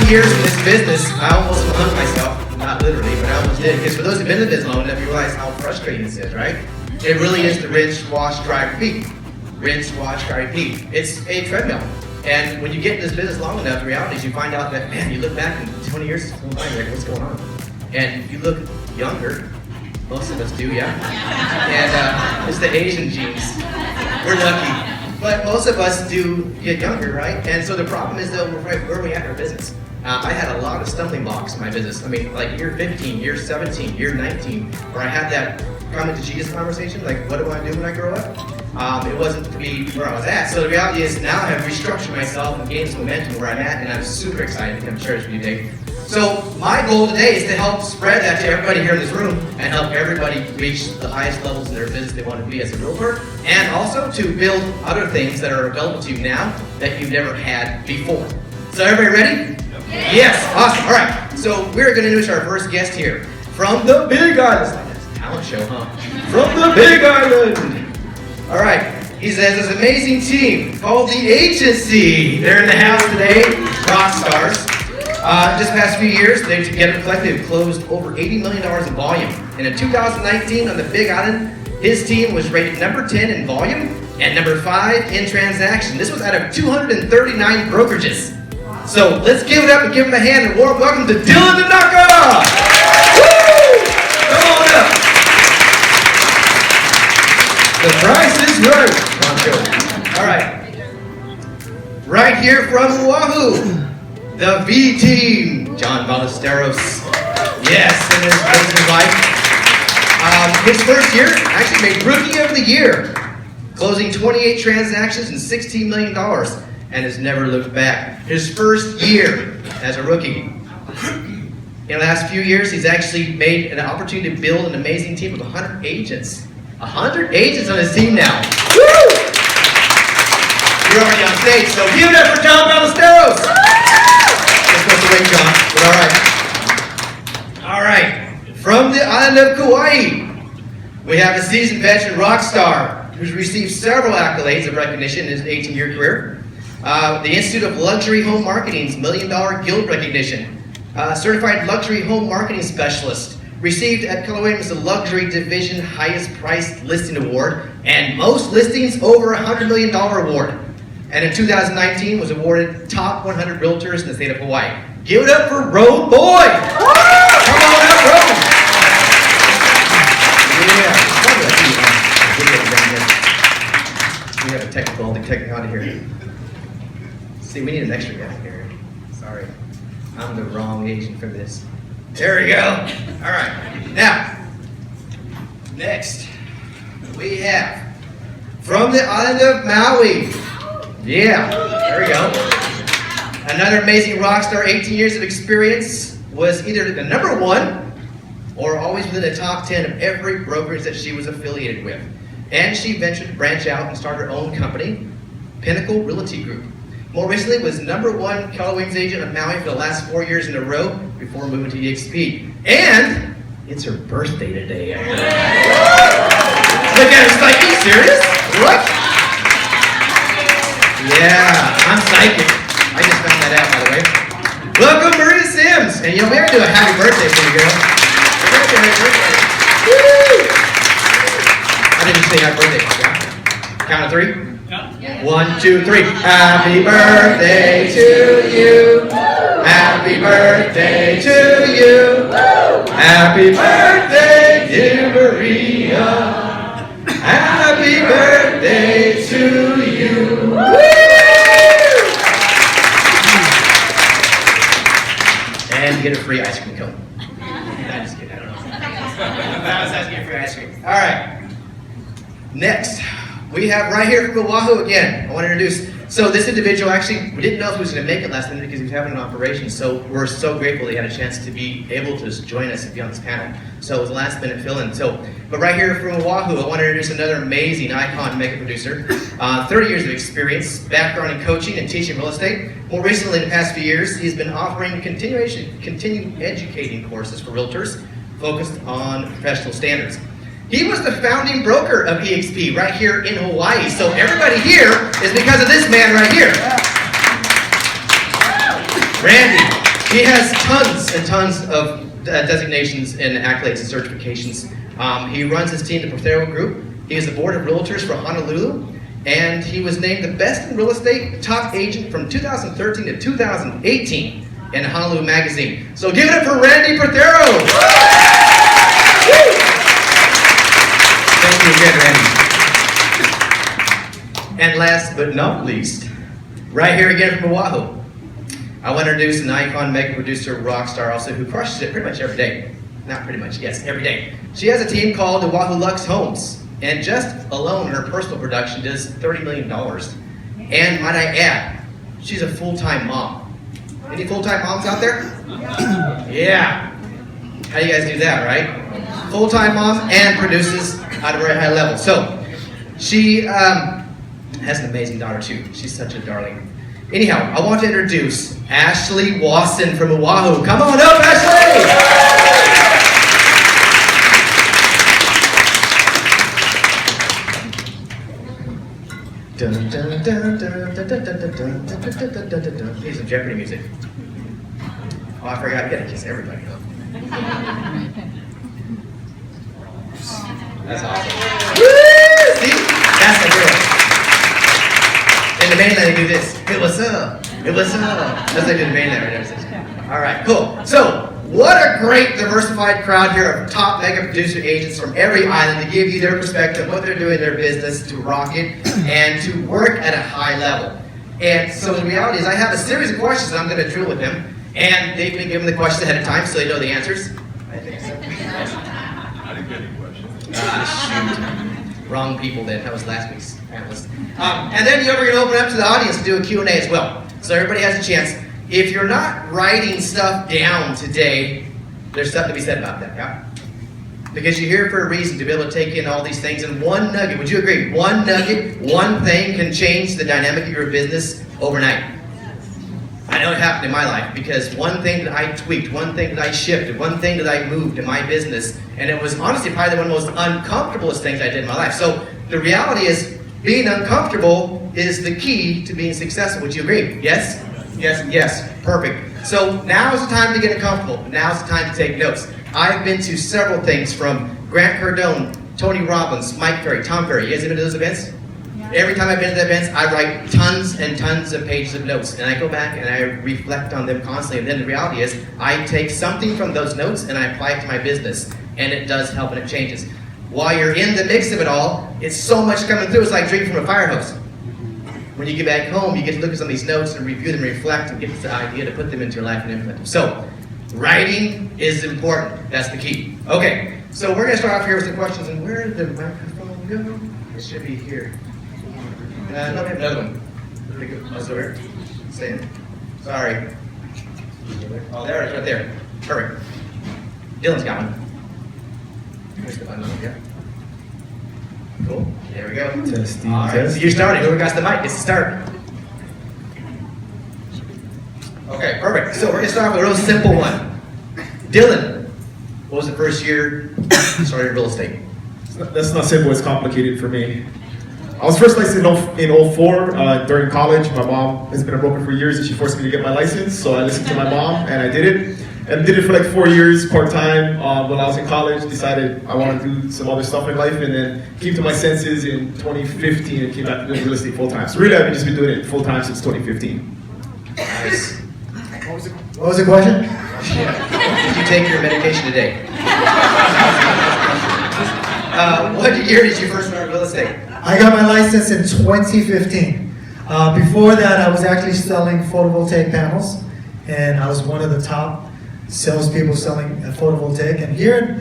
Years in this business, I almost hung myself, not literally, but I almost did. Because for those who've been in the business long enough, you realize how frustrating this is, right? It really is the rinse, wash, dry, repeat. Rinse, wash, dry, repeat. It's a treadmill. And when you get in this business long enough, the reality is you find out that, man, you look back and 20 years is going by, you're like, what's going on? And you look younger. Most of us do, yeah? And it's the Asian genes. We're lucky. But most of us do get younger, right? And so the problem is, though, where are we at in our business? I had a lot of stumbling blocks in my business. I mean, like year 15, year 17, year 19, where I had that coming to Jesus conversation, like, what do I do when I grow up? It wasn't to be where I was at. So the reality is now I have restructured myself and gained some momentum where I'm at, and I'm super excited to come to church with you today. So my goal today is to help spread that to everybody here in this room and help everybody reach the highest levels in their business they want to be as a realtor, and also to build other things that are available to you now that you've never had before. So everybody ready? Yes, awesome. All right, so we're going to introduce our first guest here from the Big Island. It's like a talent show, huh? From the Big Island. All right, he says this amazing team called the Agency. They're in the house today, rock stars. Just past few years, they've together collectively closed over $80 million in volume. And in 2019 on the Big Island, his team was rated number 10 in volume and number 5 in transaction. This was out of 239 brokerages. So let's give it up and give him a hand and warm welcome to Dylan Tanaka! Woo! Come on up! The price is right. Come on, Joe. All right. Right here from Oahu, the V team, John Ballesteros. Yes, in his business life. His first year actually made Rookie of the Year, closing 28 transactions and $16 million. And has never looked back. His first year as a rookie. In the last few years, he's actually made an opportunity to build an amazing team with 100 agents. 100 agents on his team now. Woo! You're already on stage, so give it up for John Ballesteros. Just supposed to wait, John, but all right. All right. From the island of Kauai, we have a seasoned veteran rock star who's received several accolades of recognition in his 18-year career. The Institute of Luxury Home Marketing's $1 Million Guild recognition. Certified Luxury Home Marketing Specialist. Received at Keller Williams the Luxury Division Highest Priced Listing Award and Most Listings Over $100 Million Award. And in 2019 was awarded Top 100 Realtors in the state of Hawaii. Give it up for Road Boy! Come on up, Road! Yeah. We have a technical here. See, we need an extra guy here. Sorry. I'm the wrong agent for this. There we go. All right. Now, next, we have from the island of Maui. Yeah, there we go. Another amazing rock star, 18 years of experience, was either the number 1 or always within the top 10 of every brokerage that she was affiliated with. And she ventured to branch out and start her own company, Pinnacle Realty Group. More recently was number 1 Keller Williams agent of Maui for the last 4 years in a row before moving to EXP. And it's her birthday today. Look at her, it's like, are you serious? What? Yeah, I'm psychic. I just found that out, by the way. Welcome, Maria Sims. And you know, we have to do a happy birthday for you, girl. Happy birthday. Woo! I didn't say happy birthday. Yeah? Count of 3. 1, 2, 3. Happy birthday to you. Happy birthday to you. Happy birthday, dear Maria. Happy birthday to you. Woo! And get a free ice cream cone. I just kidding, I don't know. I was asking for free ice cream. All right. Next, we have right here from Oahu again. I want to introduce So this individual actually, we didn't know if he was going to make it last minute because he was having an operation. So we're so grateful he had a chance to be able to join us and be on this panel. So it was a last minute fill-in. But right here from Oahu, I want to introduce another amazing icon makeup producer. 30 years of experience, background in coaching and teaching real estate. More recently, in the past few years, he's been offering continuing educating courses for realtors focused on professional standards. He was the founding broker of EXP right here in Hawaii. So everybody here is because of this man right here. Randy. He has tons and tons of designations and accolades and certifications. He runs his team, the Prothero Group. He is the board of realtors for Honolulu. And he was named the best in real estate top agent from 2013 to 2018 in Honolulu Magazine. So give it up for Randy Prothero. Thank you again, Randy. And last but not least, right here again from Oahu, I want to introduce an icon, makeup producer, rock star also, who crushes it pretty much every day. Not pretty much, yes, every day. She has a team called Oahu Lux Homes, and just alone her personal production does $30 million. And might I add, she's a full-time mom. Any full-time moms out there? Yeah. How do you guys do that, right? Full-time mom and produces at a very high level. So she has an amazing daughter too. She's such a darling. Anyhow, I want to introduce Ashley Wasson from Oahu. Come on up, Ashley! Need some Jeopardy music. Oh, I forgot. You gotta kiss everybody. That's awesome. Woo! See? That's the girl. In the mainland, they do this. Hey, what's up? Hey, what's up? That's what they do in the mainland right there. All right, cool. So, what a great diversified crowd here of top mega producer agents from every island to give you their perspective, what they're doing in their business to rock it and to work at a high level. And so the reality is I have a series of questions that I'm going to drill with them, and they've been given the questions ahead of time so they know the answers. I think so. I didn't get any questions. Shoot. Wrong people then. That was last week's panelist. And then we're going to open up to the audience to do a Q&A as well. So everybody has a chance. If you're not writing stuff down today, there's stuff to be said about that, yeah? Because you're here for a reason, to be able to take in all these things. And one nugget, would you agree? One nugget, one thing can change the dynamic of your business overnight. I know it happened in my life because one thing that I tweaked, one thing that I shifted, one thing that I moved in my business, and it was honestly probably one of the most uncomfortablest things I did in my life. So the reality is, being uncomfortable is the key to being successful. Would you agree? Yes? Yes, yes. Perfect. So now is the time to get uncomfortable. Now is the time to take notes. I've been to several things from Grant Cardone, Tony Robbins, Mike Ferry, Tom Ferry. You guys been to those events? Every time I've been to the events, I write tons and tons of pages of notes, and I go back and I reflect on them constantly. And then the reality is, I take something from those notes and I apply it to my business, and it does help and it changes. While you're in the mix of it all, it's so much coming through. It's like drinking from a fire hose. When you get back home, you get to look at some of these notes and review them, reflect, and get the idea to put them into your life and implement them. So, writing is important. That's the key. Okay, so we're going to start off here with some questions. And where did the microphone go? It should be here. No, we have another one. Oh, it's over here. Stay in. Sorry. Oh, there it is, right there. Perfect. Dylan's got one. Here's the button over here. Cool. There we go. Testing. All right, so you're starting. Whoever got the mic gets to start. Okay, perfect. So we're going to start with a real simple one. Dylan, what was the first year you started real estate? That's not simple, it's complicated for me. I was first licensed in 04 during college. My mom has been a broker for years and she forced me to get my license, so I listened to my mom and I did it. And did it for like 4 years part-time when I was in college. Decided I want to do some other stuff in life and then came to my senses in 2015 and came back to doing real estate full-time. So really I've just been doing it full-time since 2015. Nice. What was the question? Did you take your medication today? What year did you first start real estate? I got my license in 2015. Before that, I was actually selling photovoltaic panels, and I was one of the top salespeople selling photovoltaic. And here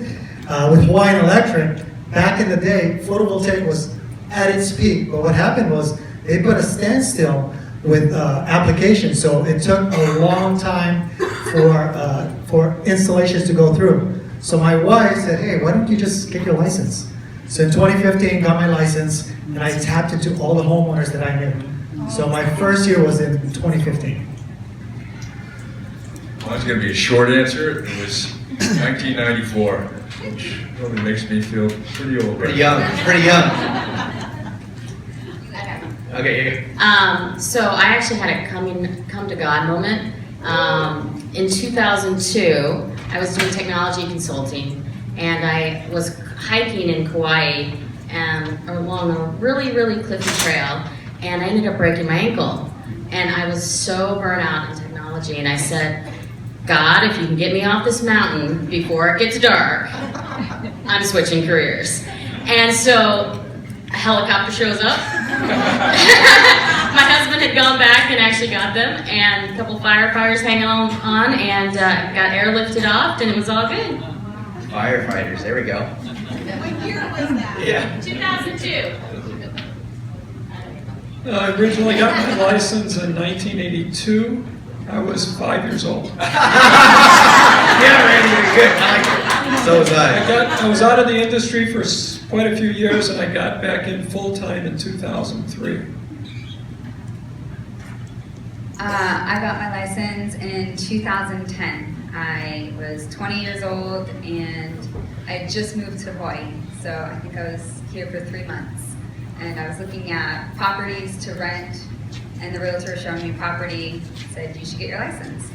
with Hawaiian Electric, back in the day, photovoltaic was at its peak. But what happened was they put a standstill with applications. So it took a long time for installations to go through. So my wife said, hey, why don't you just get your license? So in 2015, got my license, and I tapped into all the homeowners that I knew. So my first year was in 2015. Well, that's going to be a short answer. It was 1994, which probably makes me feel pretty old. Pretty young. Pretty young. Okay, here you go. So I actually had a come to God moment. In 2002, I was doing technology consulting, and I was hiking in Kauai along a really, really cliffy trail, and I ended up breaking my ankle. And I was so burnt out in technology, and I said, God, if you can get me off this mountain before it gets dark, I'm switching careers. And so a helicopter shows up. My husband had gone back and actually got them, and a couple firefighters hanging on, and got airlifted off, and it was all good. Firefighters, there we go. What year was that? Yeah. 2002. I originally got my license in 1982. I was 5 years old. Yeah, Randy, you're good. I like it. So was I. I was out of the industry for quite a few years, and I got back in full-time in 2003. I got my license in 2010. I was 20 years old and I had just moved to Hawaii. So I think I was here for 3 months. And I was looking at properties to rent, and the realtor showed me a property, said, you should get your license.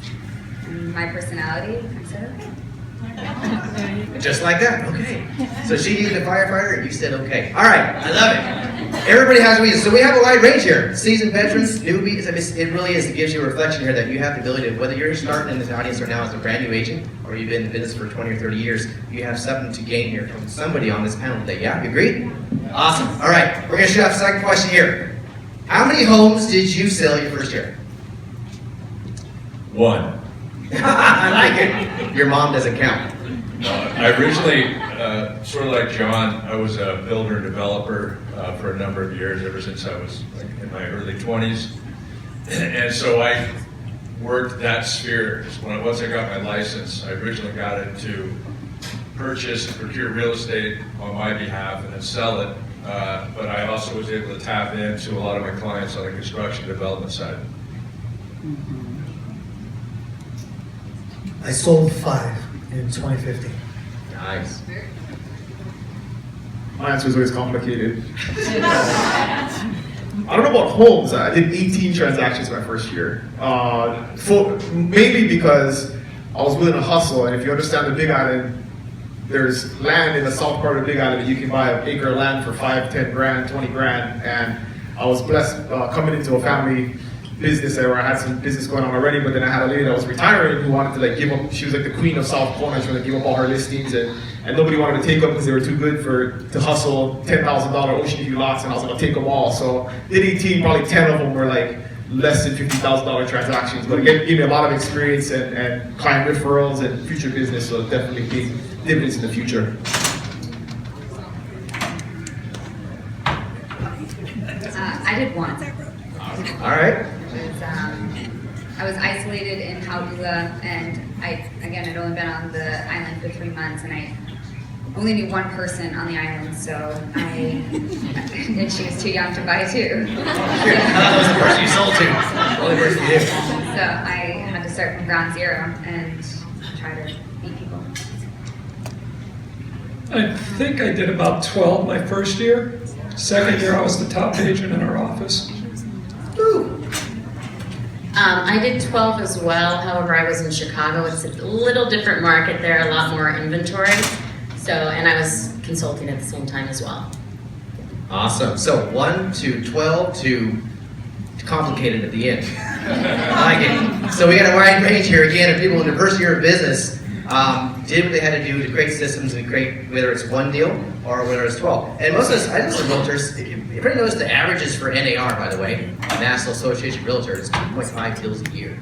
And my personality, I said, okay. Just like that, okay. So she needed a firefighter, and you said okay. All right, I love it. Everybody has a reason. So we have a wide range here. Seasoned veterans, newbies. I mean, it really is. It gives you a reflection here that you have the ability to, whether you're starting in this audience right now as a brand new agent, or you've been in business for 20 or 30 years, you have something to gain here from somebody on this panel today. Yeah, you agree? Awesome. All right, we're going to shoot off the second question here. How many homes did you sell your first year? 1. I like it. Your mom doesn't count. I originally, sort of like John, I was a builder and developer for a number of years, ever since I was in my early 20s. And so I worked that sphere. Once I got my license, I originally got it to purchase and procure real estate on my behalf and then sell it. But I also was able to tap into a lot of my clients on the construction development side. I sold 5 in 2015. Nice. My answer is always complicated. I don't know about homes. I did 18 transactions my first year. Mainly because I was willing to hustle. And if you understand the Big Island, there's land in the south part of the Big Island that you can buy an acre of land for 5, 10 grand, 20 grand. And I was blessed coming into a family business there where I had some business going on already, but then I had a lady that was retiring who wanted to give up, she was like the queen of South Corner, trying to give up all her listings, and nobody wanted to take them because they were too good to hustle $10,000 ocean view lots, and I was like, I'll take them all. So did 18, probably 10 of them were like less than $50,000 transactions, but again, it gave me a lot of experience and client referrals and future business, so it definitely paid dividends in the future. I did 1. All right. I was isolated in Haulula, and I'd only been on the island for 3 months, and I only knew 1 person on the island, so and she was too young to buy 2. That was the person you sold to. The only person you did. So I had to start from ground zero and try to meet people. I think I did about 12 my first year. Second year, I was the top agent in our office. I did 12 as well. However, I was in Chicago. It's a little different market there, a lot more inventory. So, and I was consulting at the same time as well. Awesome. So 1 to 12 to complicated at the end. I like it. So we got a wide range here again of people in the first year of business did what they had to do to create systems and create, whether it's 1 deal or whether it's 12. And most of us, I know some realtors, if you ever notice the averages for NAR, by the way, National Association of Realtors, 2.5 deals a year.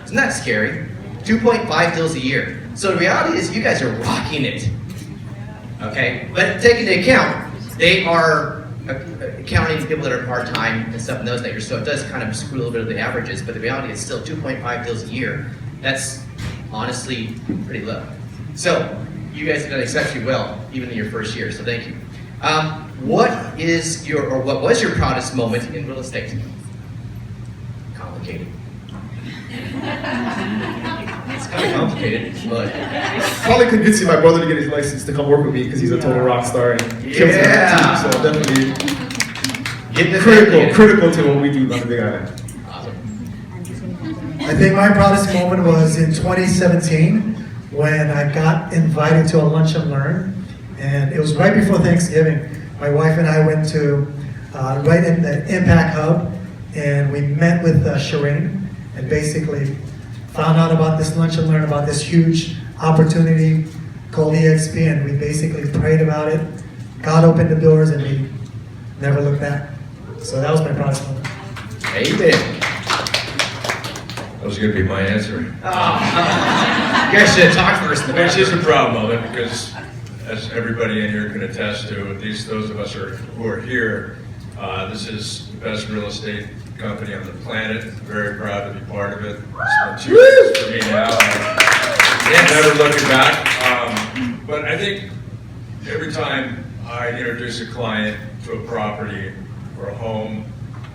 Isn't that scary? 2.5 deals a year. So the reality is you guys are rocking it. Okay? But take into account, they are counting people that are part-time and stuff in those things, so it does kind of screw a little bit of the averages, but the reality is still 2.5 deals a year. That's honestly pretty low. So you guys have done exceptionally well, even in your first year, so thank you. What was your proudest moment in real estate? Complicated. It's kind of complicated, but Probably convincing my brother to get his license to come work with me because he's a total rock star and kills it on the team. So definitely getting the critical to what we do on the Big Island. Awesome. I think my proudest moment was in 2017 when I got invited to a lunch and learn, and it was right before Thanksgiving. My wife and I went to right in the Impact Hub, and we met with Shireen and basically found out about this lunch and learn, about this huge opportunity called EXP, and we basically prayed about it. God opened the doors, and we never looked back. So that was my proudest moment. Amen. That was going to be my answer. You guys should have talked first. Which is a proud moment because, as everybody in here can attest to, at least those of us who are here, this is the best real estate company on the planet. Very proud to be part of it. It's been 2 years for me now. Never looking back. But I think every time I introduce a client to a property or a home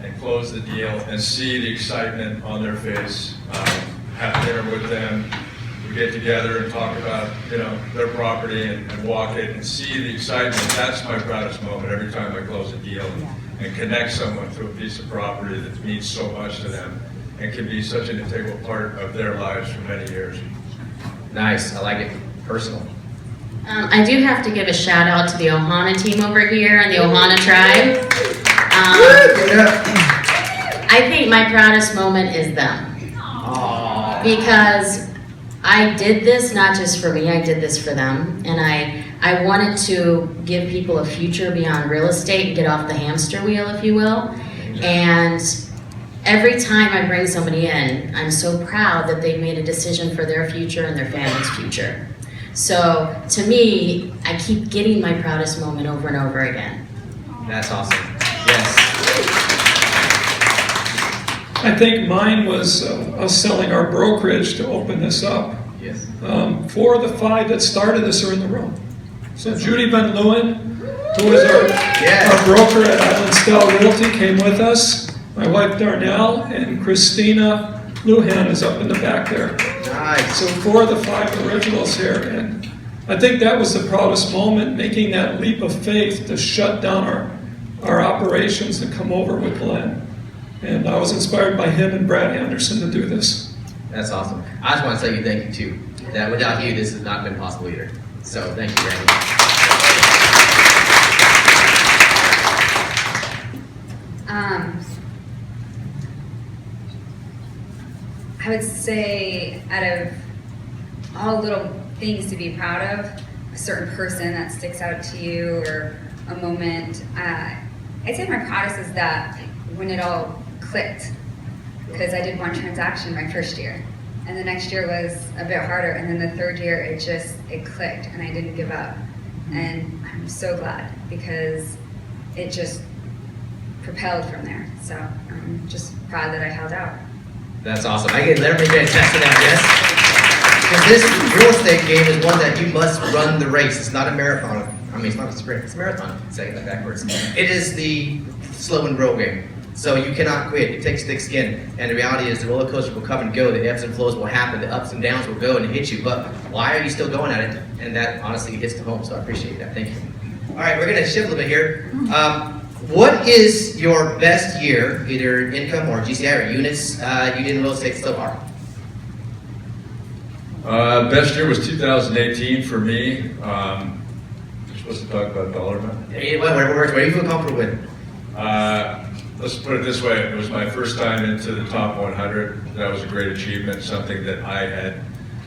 and close the deal and see the excitement on their face, have dinner with them, we get together and talk about their property and walk it and see the excitement. That's my proudest moment every time I close a deal and connect someone to a piece of property that means so much to them and can be such an integral part of their lives for many years. Nice, I like it. Personal. I do have to give a shout out to the Ohana team over here and the Ohana tribe. I think my proudest moment is them. Because I did this not just for me, I did this for them. And I wanted to give people a future beyond real estate and get off the hamster wheel, if you will. And every time I bring somebody in, I'm so proud that they've made a decision for their future and their family's future. So to me, I keep getting my proudest moment over and over again. That's awesome. Yes. I think mine was us selling our brokerage to open this up. Yes. 4 of the 5 that started this are in the room. So Judy Van Leeuwen, who is our broker at Island Style Realty, came with us. My wife Darnell and Christina Lujan is up in the back there. Nice. So 4 of the 5 originals here, and I think that was the proudest moment, making that leap of faith to shut down our operations and come over with Glenn. And I was inspired by him and Brad Anderson to do this. That's awesome. I just want to tell you thank you too. That without you, this has not been possible either. So thank you, Randy. I would say out of all little things to be proud of, a certain person that sticks out to you or a moment, I'd say my proudest is that when it all clicked, because I did 1 transaction my first year, and the next year was a bit harder, and then the 3rd year it clicked and I didn't give up. And I'm so glad because it just propelled from there. So I'm just proud that I held out. That's awesome. I can let everybody attest to that, yes? Because this real estate game is one that you must run the race. It's not a marathon. I mean, it's not a sprint. It's a marathon. Saying that backwards. It is the slow and grow game. So you cannot quit. It takes thick skin. And the reality is the roller coaster will come and go. The ebbs and flows will happen. The ups and downs will go and hit you. But why are you still going at it? And that honestly hits the home. So I appreciate that. Thank you. All right, we're going to shift a little bit here. What is your best year, either income or GCI or units, you did in real estate so far? Best year was 2018 for me. You're supposed to talk about dollar amount? Whatever you feel comfortable with. Let's put it this way, it was my first time into the top 100. That was a great achievement, something that I had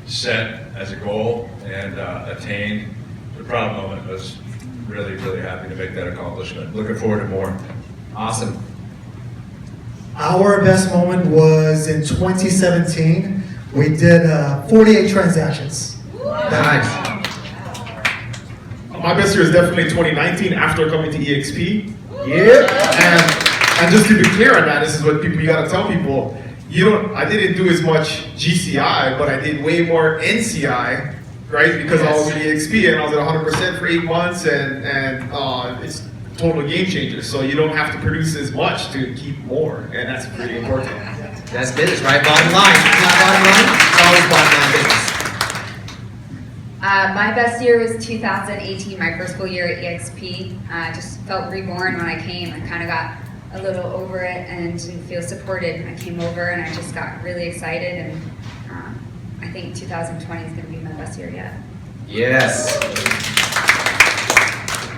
set as a goal and attained. The proud moment was really, really happy to make that accomplishment. Looking forward to more. Awesome. Our best moment was in 2017. We did 48 transactions. Nice. My best year is definitely 2019 after coming to EXP. And just to be clear on that, this is what you gotta tell people. I didn't do as much GCI, but I did way more NCI, right? Because I was in EXP and I was at 100% for 8 months, and it's a total game changer. So you don't have to produce as much to keep more, and that's pretty important. That's business, right? Bottom line. It's not bottom line, it's always bottom line business. My best year was 2018, my first full year at EXP. I just felt reborn when I came. I kind of got a little over it and didn't feel supported. I came over and I just got really excited, and I think 2020 is going to be my best year yet. Yes.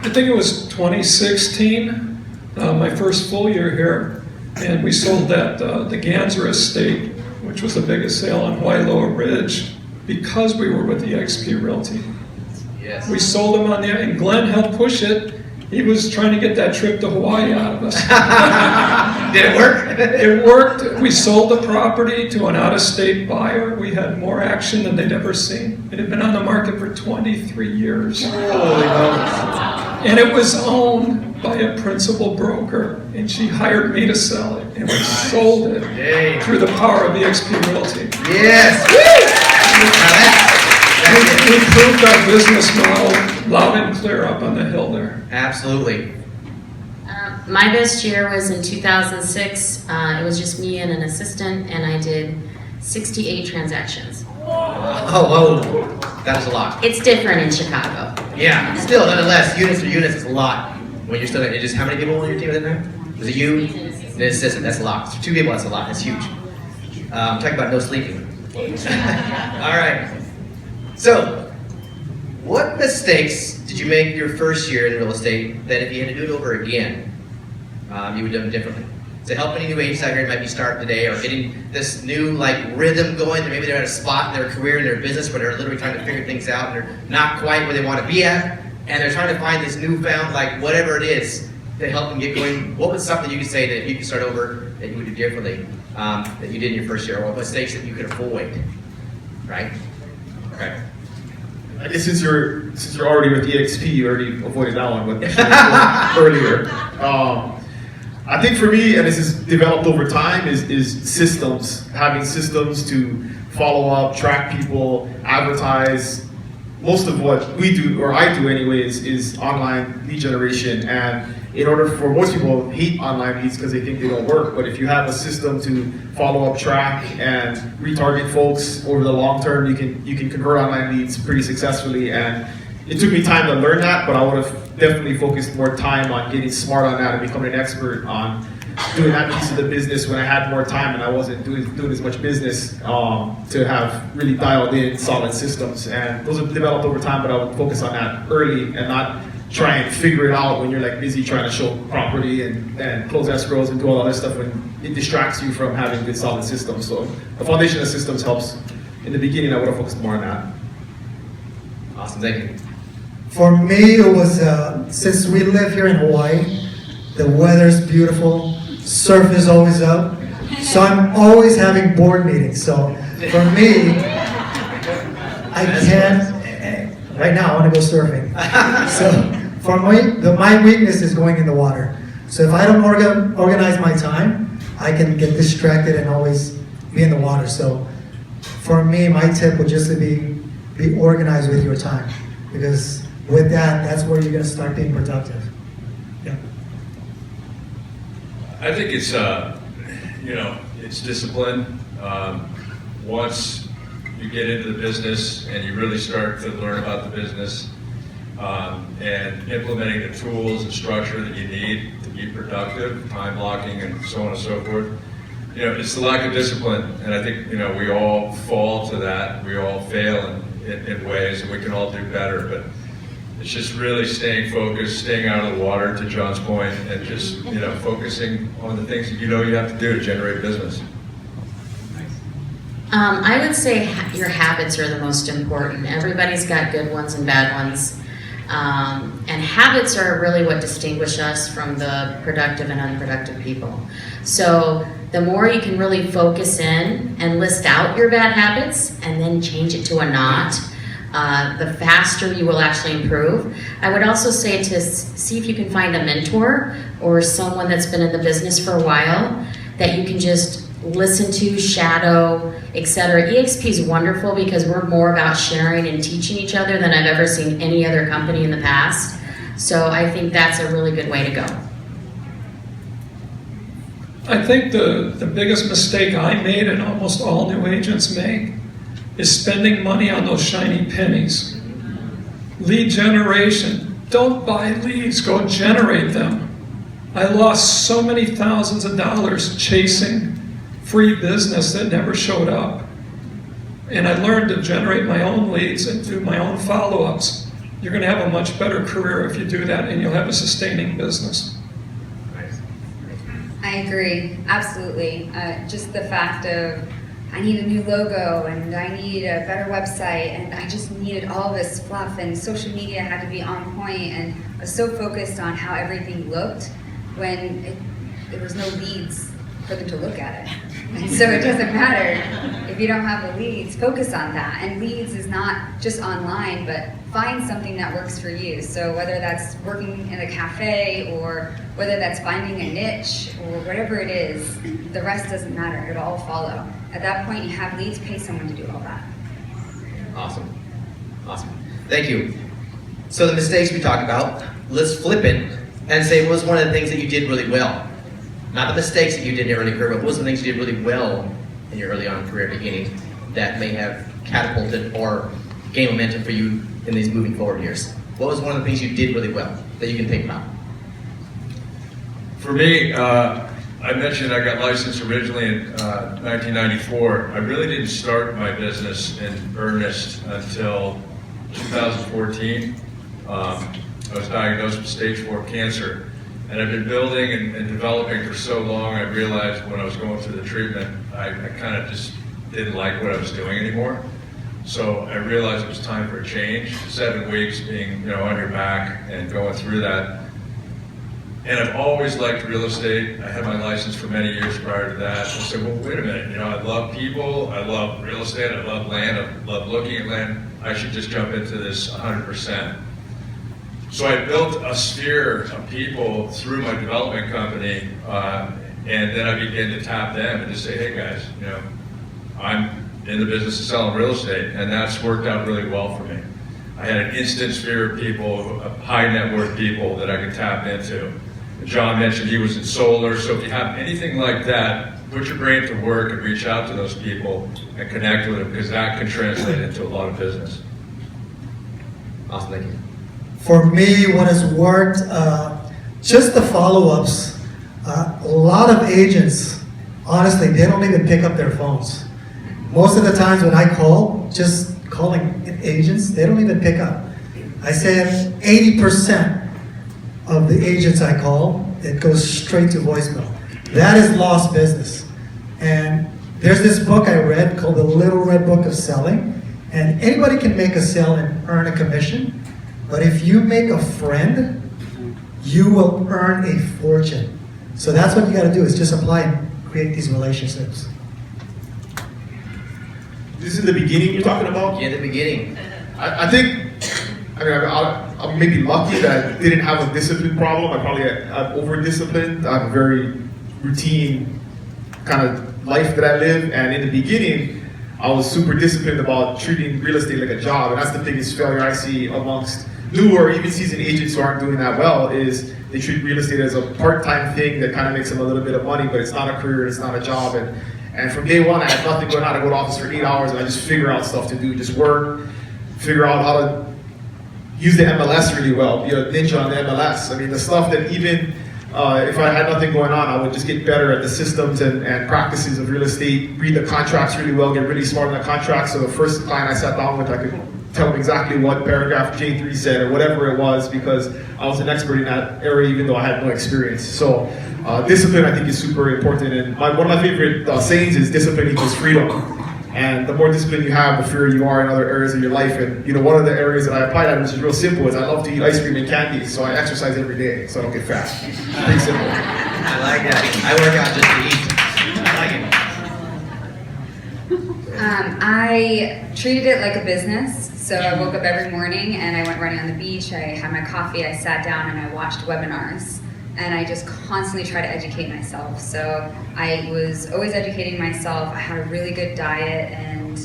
I think it was 2016, my first full year here, and we sold that the Ganser estate, which was the biggest sale on Hawaii Lower Ridge, because we were with EXP Realty. Yes. We sold them on there, and Glenn helped push it. He was trying to get that trip to Hawaii out of us. Did it work? It worked. We sold the property to an out-of-state buyer. We had more action than they'd ever seen. It had been on the market for 23 years. Holy moly. And it was owned by a principal broker, and she hired me to sell it, and we sold it through the power of EXP Realty. Yes. We proved our business model loud and clear up on the hill there. Absolutely. My best year was in 2006. It was just me and an assistant, and I did 68 transactions. Oh, whoa. That was a lot. It's different in Chicago. Yeah, still, nonetheless, units are units, it's a lot. When you're still, just how many people on your team at that time? Was it you? And an assistant, that's a lot. So 2 people, that's a lot, that's huge. Talk about no sleeping. All right. So, what mistakes did you make your first year in real estate that if you had to do it over again, you would have done differently? To help any new agents out here that might be starting today or getting this new rhythm going, or maybe they're at a spot in their career, in their business where they're literally trying to figure things out and they're not quite where they want to be at, and they're trying to find this newfound, whatever it is, to help them get going. What was something you could say that if you could start over, that you would do differently, that you did in your first year, or what mistakes that you could avoid, right? Okay. I guess since you're already with EXP, you already avoided that one, but earlier. I think for me, and this is developed over time, is systems. Having systems to follow up, track people, advertise. Most of what we do, or I do anyways, is online lead generation. And in order for most people hate online leads because they think they don't work. But if you have a system to follow up, track, and retarget folks over the long term, you can convert online leads pretty successfully. And it took me time to learn that, but I would have definitely focused more time on getting smart on that and becoming an expert on doing that piece of the business when I had more time and I wasn't doing as much business, to have really dialed in solid systems. And those have developed over time, but I would focus on that early and not try and figure it out when you're busy trying to show property and close escrows and do all that stuff when it distracts you from having good solid systems. So the foundation of systems helps. In the beginning, I would have focused more on that. Awesome, thank you. For me, it was, since we live here in Hawaii, the weather's beautiful, surf is always up, so I'm always having board meetings. So for me, I can't, right now I want to go surfing. So for me, my weakness is going in the water. So if I don't organize my time, I can get distracted and always be in the water. So for me, my tip would just be organized with your time, because with that, that's where you're going to start being productive. Yeah. I think it's, it's discipline. Once you get into the business and you really start to learn about the business, and implementing the tools and structure that you need to be productive, time blocking and so on and so forth, it's the lack of discipline. And I think, we all fall to that. We all fail in ways, and we can all do better. But it's just really staying focused, staying out of the water, to John's point, and just focusing on the things that you have to do to generate business. I would say your habits are the most important. Everybody's got good ones and bad ones. And habits are really what distinguish us from the productive and unproductive people. So the more you can really focus in and list out your bad habits and then change it to a not, the faster you will actually improve. I would also say to see if you can find a mentor or someone that's been in the business for a while that you can just listen to, shadow, etc. EXP is wonderful because we're more about sharing and teaching each other than I've ever seen any other company in the past. So I think that's a really good way to go. I think the biggest mistake I made and almost all new agents make is spending money on those shiny pennies. Lead generation. Don't buy leads, go generate them. I lost so many thousands of dollars chasing free business that never showed up. And I learned to generate my own leads and do my own follow-ups. You're going to have a much better career if you do that, and you'll have a sustaining business. I agree, absolutely. Just the fact of, I need a new logo, and I need a better website, and I just needed all this fluff, and social media had to be on point, and I was so focused on how everything looked when there was no leads for them to look at it. And so it doesn't matter if you don't have the leads, focus on that. And leads is not just online, but find something that works for you. So whether that's working in a cafe or whether that's finding a niche or whatever it is, the rest doesn't matter, it'll all follow. At that point you have leads, pay someone to do all that. Awesome. Awesome. Thank you. So the mistakes we talked about, let's flip it and say what was one of the things that you did really well. Not the mistakes that you did in your early career, but what was the things you did really well in your early on career beginning that may have catapulted or gained momentum for you in these moving forward years? What was one of the things you did really well that you can think about? For me, I mentioned I got licensed originally in 1994. I really didn't start my business in earnest until 2014. I was diagnosed with stage 4 cancer. And I've been building and developing for so long, I realized when I was going through the treatment, I kind of just didn't like what I was doing anymore. So I realized it was time for a change. 7 weeks being, on your back and going through that. And I've always liked real estate. I had my license for many years prior to that. I said, well, wait a minute, I love people, I love real estate, I love land, I love looking at land. I should just jump into this 100%. So I built a sphere of people through my development company, and then I began to tap them and just say, hey guys, I'm in the business of selling real estate, and that's worked out really well for me. I had an instant sphere of people, high net worth people that I could tap into. John mentioned he was in solar, so if you have anything like that, put your brain to work and reach out to those people and connect with them, because that can translate into a lot of business. Awesome, thank you. For me, what has worked, just the follow-ups. A lot of agents, honestly, they don't even pick up their phones. Most of the times when I call, just calling agents, they don't even pick up. I say 80% of the agents I call, it goes straight to voicemail. That is lost business. And there's this book I read called The Little Red Book of Selling, and anybody can make a sale and earn a commission. But if you make a friend, you will earn a fortune. So that's what you got to do, is just apply and create these relationships. This is the beginning you're talking about? Yeah, the beginning. I think, I'm maybe lucky that I didn't have a discipline problem. I'm over-disciplined. I have a very routine kind of life that I live. And in the beginning, I was super disciplined about treating real estate like a job. And that's the biggest failure I see amongst new or even seasoned agents who aren't doing that well, is they treat real estate as a part-time thing that kind of makes them a little bit of money, but it's not a career, it's not a job. And from day one, I had nothing going on. I go to office for 8 hours and I just figure out stuff to do, just work, figure out how to use the MLS really well, be a ninja on the MLS. I mean, the stuff that even if I had nothing going on, I would just get better at the systems and practices of real estate, read the contracts really well, get really smart on the contracts. So the first client I sat down with, I could tell them exactly what paragraph J3 said or whatever it was, because I was an expert in that area even though I had no experience. So discipline, I think, is super important. And one of my favorite sayings is discipline equals freedom. And the more discipline you have, the freer you are in other areas of your life. And one of the areas that I apply that, which is real simple, is I love to eat ice cream and candy, so I exercise every day so I don't get fat. Pretty simple. I like that. I work out just to eat. I like it. I treated it like a business. So I woke up every morning and I went running on the beach. I had my coffee, I sat down and I watched webinars. And I just constantly try to educate myself. So I was always educating myself. I had a really good diet, and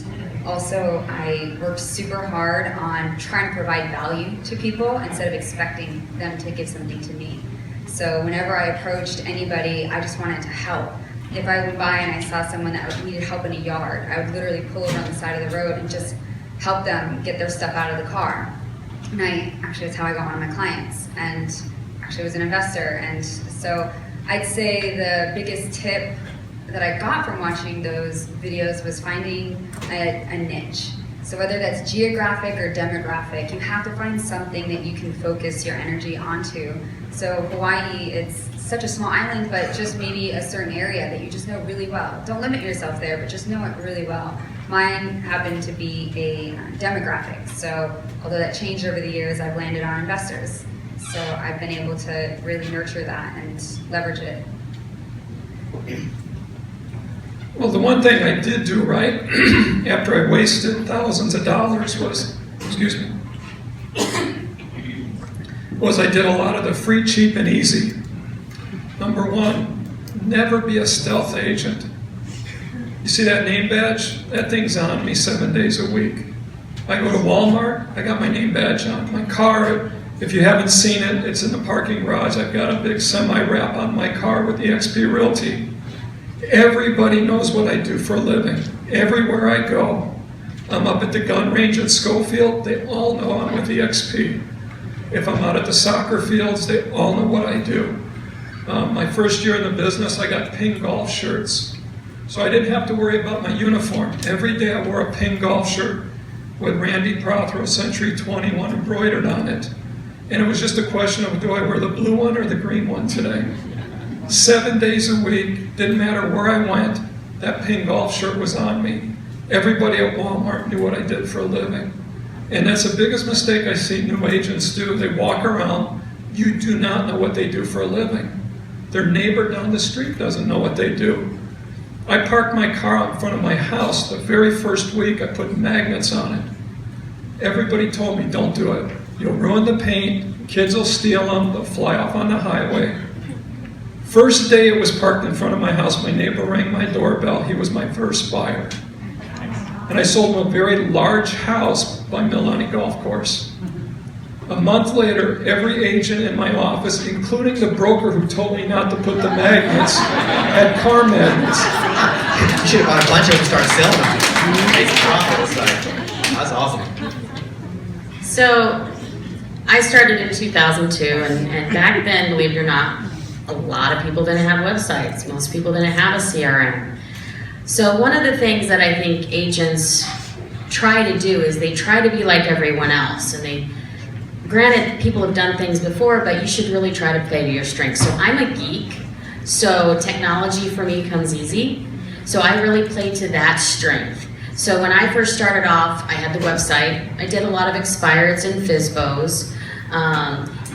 also I worked super hard on trying to provide value to people instead of expecting them to give something to me. So whenever I approached anybody, I just wanted to help. If I went by and I saw someone that needed help in a yard, I would literally pull over on the side of the road and just help them get their stuff out of the car. And that's how I got one of my clients. And actually was an investor. And so I'd say the biggest tip that I got from watching those videos was finding a niche. So whether that's geographic or demographic, you have to find something that you can focus your energy onto. So Hawaii, it's such a small island, but just maybe a certain area that you just know really well. Don't limit yourself there, but just know it really well. Mine happened to be a demographic. So although that changed over the years, I've landed on investors. So I've been able to really nurture that and leverage it. Well, the one thing I did do right after I wasted thousands of dollars was I did a lot of the free, cheap, and easy. Number one, never be a stealth agent. You see that name badge? That thing's on me 7 days a week. I go to Walmart, I got my name badge on. My car, if you haven't seen it, it's in the parking garage. I've got a big semi-wrap on my car with eXp Realty. Everybody knows what I do for a living. Everywhere I go. I'm up at the gun range at Schofield, they all know I'm with eXp. If I'm out at the soccer fields, they all know what I do. My first year in the business, I got pink golf shirts. So I didn't have to worry about my uniform. Every day I wore a pink golf shirt with Randy Prothero Century 21 embroidered on it. And it was just a question of, do I wear the blue one or the green one today? 7 days a week, didn't matter where I went, that pink golf shirt was on me. Everybody at Walmart knew what I did for a living. And that's the biggest mistake I see new agents do. They walk around, you do not know what they do for a living. Their neighbor down the street doesn't know what they do. I parked my car out in front of my house. The very first week, I put magnets on it. Everybody told me, don't do it. You'll ruin the paint, kids will steal them, they'll fly off on the highway. First day it was parked in front of my house, my neighbor rang my doorbell. He was my first buyer. And I sold him a very large house by Milani Golf Course. A month later, every agent in my office, including the broker who told me not to put the magnets, had car magnets. You should have bought a bunch of them and started selling them. Make some profits. That's awesome. So I started in 2002, and back then, believe it or not, a lot of people didn't have websites. Most people didn't have a CRM. So one of the things that I think agents try to do is they try to be like everyone else. And granted, people have done things before, but you should really try to play to your strengths. So I'm a geek, so technology for me comes easy. So I really play to that strength. So when I first started off, I had the website. I did a lot of expireds and FSBOs.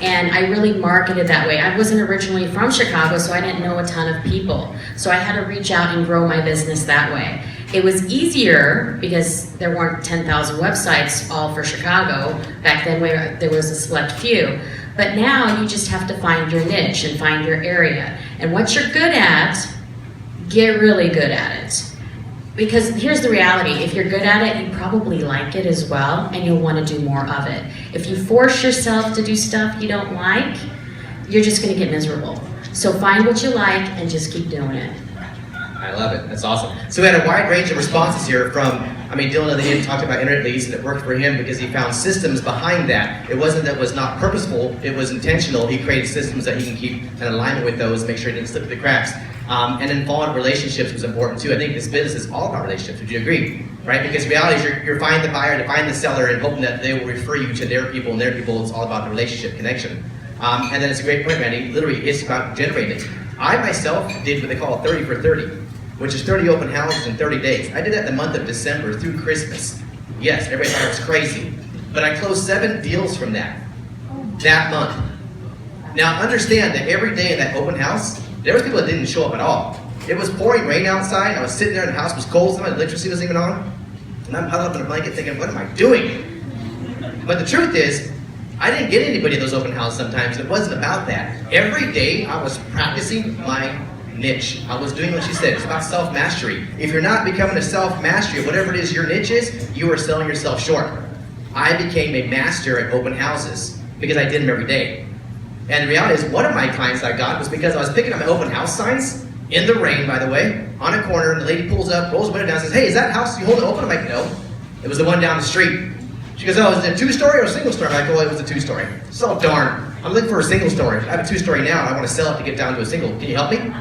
And I really marketed that way. I wasn't originally from Chicago, so I didn't know a ton of people. So I had to reach out and grow my business that way. It was easier because there weren't 10,000 websites all for Chicago. Back then there was a select few. But now you just have to find your niche and find your area. And what you're good at, get really good at it. Because here's the reality, if you're good at it, you probably like it as well, and you'll want to do more of it. If you force yourself to do stuff you don't like, you're just going to get miserable. So find what you like and just keep doing it. I love it. That's awesome. So we had a wide range of responses here from, Dylan at the end talked about internet leads, and it worked for him because he found systems behind that. It wasn't that it was not purposeful, it was intentional. He created systems that he can keep in alignment with those, make sure he didn't slip through the cracks. And then following relationships was important too. I think this business is all about relationships. Would you agree? Right? Because reality is you're finding the buyer to find the seller and hoping that they will refer you to their people, and their people, it's all about the relationship connection. And then it's a great point, Randy. Literally, it's about generating. I myself did what they call a 30 for 30, which is 30 open houses in 30 days. I did that in the month of December through Christmas. Yes, everybody thought it was crazy. But I closed 7 deals from that month. Now understand that every day in that open house, there was people that didn't show up at all. It was pouring rain outside. I was sitting there and the house was cold. Some of the electricity wasn't even on. And I'm huddled up in a blanket thinking, what am I doing? But the truth is, I didn't get anybody at those open houses sometimes. It wasn't about that. Every day I was practicing my niche. I was doing what she said. It's about self-mastery. If you're not becoming a self-mastery of whatever it is your niche is, you are selling yourself short. I became a master at open houses because I did them every day. And the reality is, one of my clients I got was because I was picking up my open house signs, in the rain, by the way, on a corner, and the lady pulls up, rolls the window down, and says, hey, is that house you hold it open? I'm like, no. It was the one down the street. She goes, oh, is it a 2-story or a single story? I'm like, well, it was a 2-story. So darn. I'm looking for a single story. I have a 2-story now, and I want to sell it to get down to a single. Can you help me?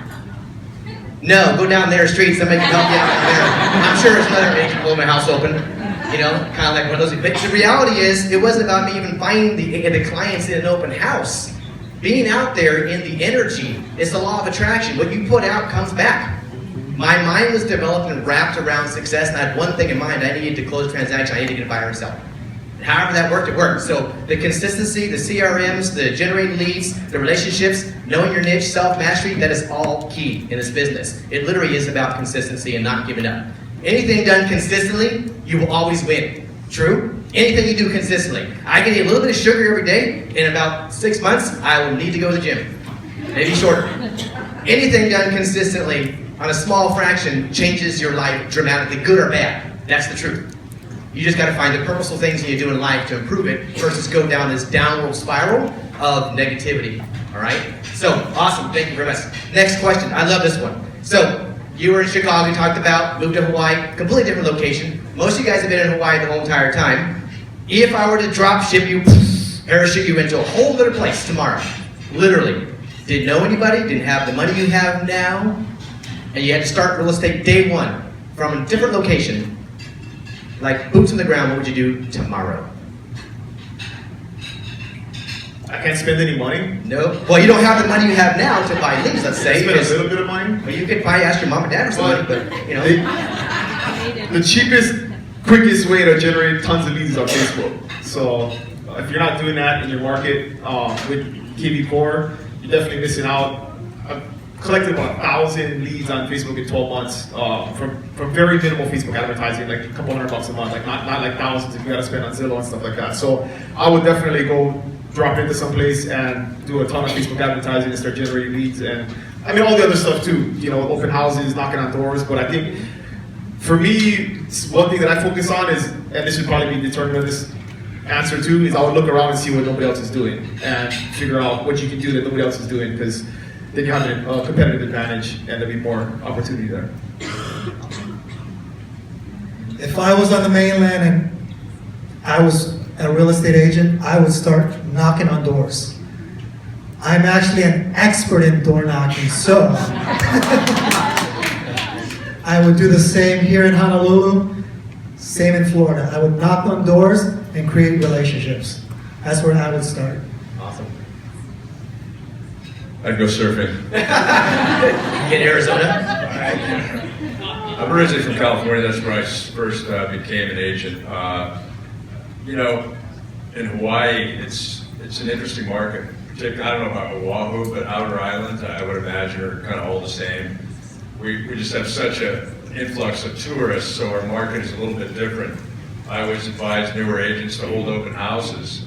No, go down their street, somebody can help you out there. I'm sure there's another agent blow my house open. You know, kind of like one of those. But the reality is, it wasn't about me even finding the clients in an open house. Being out there in the energy is the law of attraction. What you put out comes back. My mind was developed and wrapped around success, and I had one thing in mind. I needed to close a transaction. I needed to get a buyer and seller. However that worked, it worked. So the consistency, the CRMs, the generating leads, the relationships, knowing your niche, self-mastery, that is all key in this business. It literally is about consistency and not giving up. Anything done consistently, you will always win. True? Anything you do consistently. I can eat a little bit of sugar every day. In about 6 months, I will need to go to the gym. Maybe shorter. Anything done consistently on a small fraction changes your life dramatically, good or bad. That's the truth. You just got to find the purposeful things that you do in life to improve it versus go down this downward spiral of negativity. All right? So, awesome. Thank you very much. Next question. I love this one. So, you were in Chicago, you talked about, moved to Hawaii, completely different location. Most of you guys have been in Hawaii the whole entire time. If I were to drop ship you, parachute you into a whole other place tomorrow, literally, didn't know anybody, didn't have the money you have now, and you had to start real estate day one from a different location, like boots on the ground, what would you do tomorrow? I can't spend any money. No. Well, you don't have the money you have now to buy leads, let's say. Spend a little bit of money. Well, you could probably ask your mom and dad for some money, but, you know. The cheapest, quickest way to generate tons of leads is on Facebook. So if you're not doing that in your market with KV Core, you're definitely missing out. I've collected about 1,000 leads on Facebook in 12 months from very minimal Facebook advertising, like a couple $100 a month, like not like thousands if you got to spend on Zillow and stuff like that. So I would definitely go drop into some place and do a ton of Facebook advertising and start generating leads, and I mean all the other stuff too, you know, open houses, knocking on doors. But I think for me, one thing that I focus on is, and this would probably be determined of this answer too, is I would look around and see what nobody else is doing and figure out what you can do that nobody else is doing, because then you have a competitive advantage and there'll be more opportunity there. If I was on the mainland and I was a real estate agent, I would start knocking on doors. I'm actually an expert in door knocking, so I would do the same here in Honolulu, same in Florida. I would knock on doors and create relationships. That's where I would start. Awesome. I'd go surfing. In Arizona? I'm originally from California. That's where I first became an agent. You know, in Hawaii, it's an interesting market. Particularly, I don't know about Oahu, but outer islands, I would imagine, are kind of all the same. We just have such an influx of tourists, so our market is a little bit different. I always advise newer agents to hold open houses.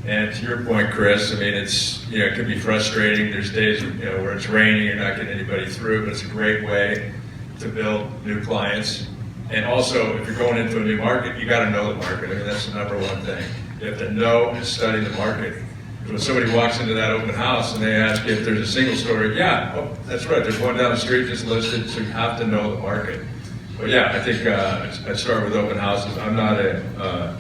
And to your point, Chris, I mean, it can be frustrating. There's days, where it's raining, you're not getting anybody through, but it's a great way to build new clients. And also, if you're going into a new market, you got to know the market. I mean, that's the number one thing. You have to know and study the market. When somebody walks into that open house and they ask you if there's a single story, that's right, there's one down the street just listed, so you have to know the market. But yeah, I think I'd start with open houses. I'm not a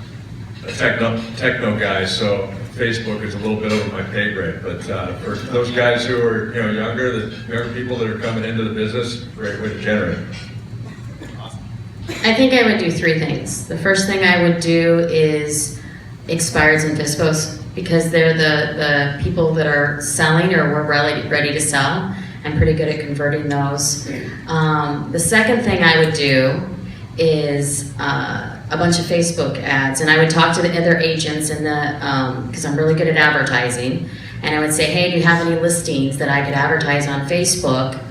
techno guy, so Facebook is a little bit over my pay grade. But for those guys who are younger, the younger people that are coming into the business, great way to generate. I think I would do 3 things. The first thing I would do is expireds and FISBOs, because they're the people that are selling or were ready to sell. I'm pretty good at converting those. The second thing I would do is a bunch of Facebook ads, and I would talk to the other agents in the, because I'm really good at advertising, and I would say, hey, do you have any listings that I could advertise on Facebook,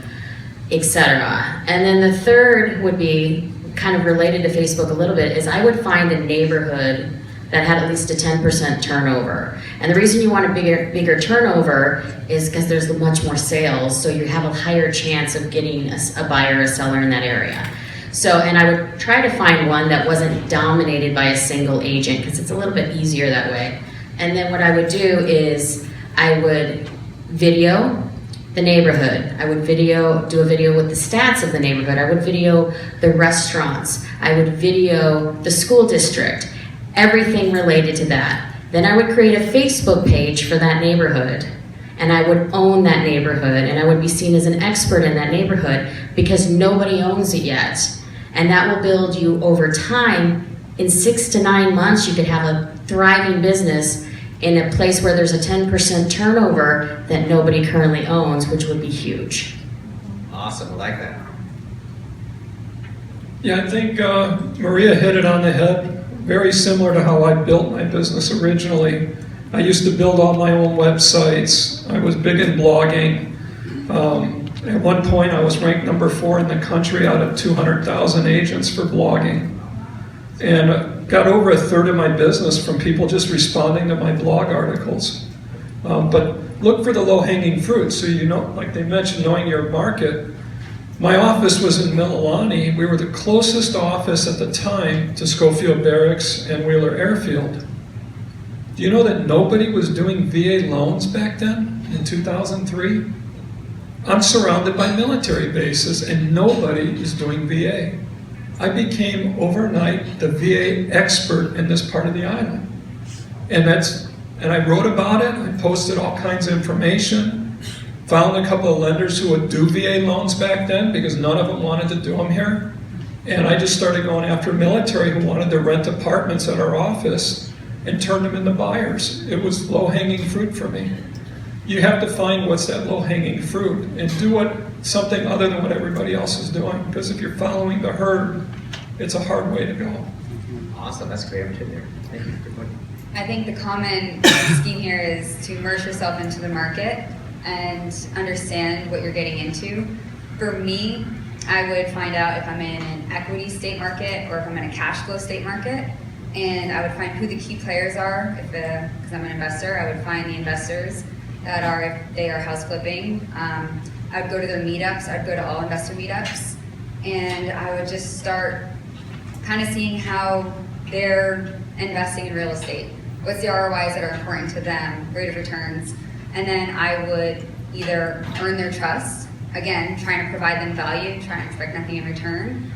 etc. And then the third would be kind of related to Facebook a little bit, is I would find a neighborhood that had at least a 10% turnover. And the reason you want a bigger turnover is because there's much more sales, so you have a higher chance of getting a buyer or a seller in that area. So, and I would try to find one that wasn't dominated by a single agent, because it's a little bit easier that way. And then what I would do is I would video the neighborhood. I would do a video with the stats of the neighborhood. I would video the restaurants. I would video the school district, everything related to that. Then I would create a Facebook page for that neighborhood, and I would own that neighborhood, and I would be seen as an expert in that neighborhood because nobody owns it yet. And that will build you over time. In 6 to 9 months, you could have a thriving business in a place where there's a 10% turnover that nobody currently owns, which would be huge. Awesome, I like that. Yeah, I think Maria hit it on the head. Very similar to how I built my business originally. I used to build all my own websites. I was big in blogging. At one point, I was ranked number 4 in the country out of 200,000 agents for blogging. And got over a third of my business from people just responding to my blog articles. But look for the low-hanging fruit. So you know, like they mentioned, knowing your market. My office was in Mililani. We were the closest office at the time to Schofield Barracks and Wheeler Airfield. Do you know that nobody was doing VA loans back then in 2003? I'm surrounded by military bases and nobody is doing VA. I became overnight the VA expert in this part of the island. And I wrote about it, I posted all kinds of information, found a couple of lenders who would do VA loans back then because none of them wanted to do them here. And I just started going after military who wanted to rent apartments at our office and turned them into buyers. It was low-hanging fruit for me. You have to find what's that low-hanging fruit and do something other than what everybody else is doing, because if you're following the herd, it's a hard way to go. Awesome, that's great. I'm there. Thank you. Good point. I think the common scheme here is to immerse yourself into the market and understand what you're getting into. For me, I would find out if I'm in an equity state market or if I'm in a cash flow state market, and I would find who the key players are. Because I'm an investor, I would find the investors that are, if they are house flipping. I would go to their meetups. I'd go to all investor meetups, and I would just start kind of seeing how they're investing in real estate. What's the ROIs that are important to them, rate of returns, and then I would either earn their trust, again, trying to provide them value, trying to expect nothing in return.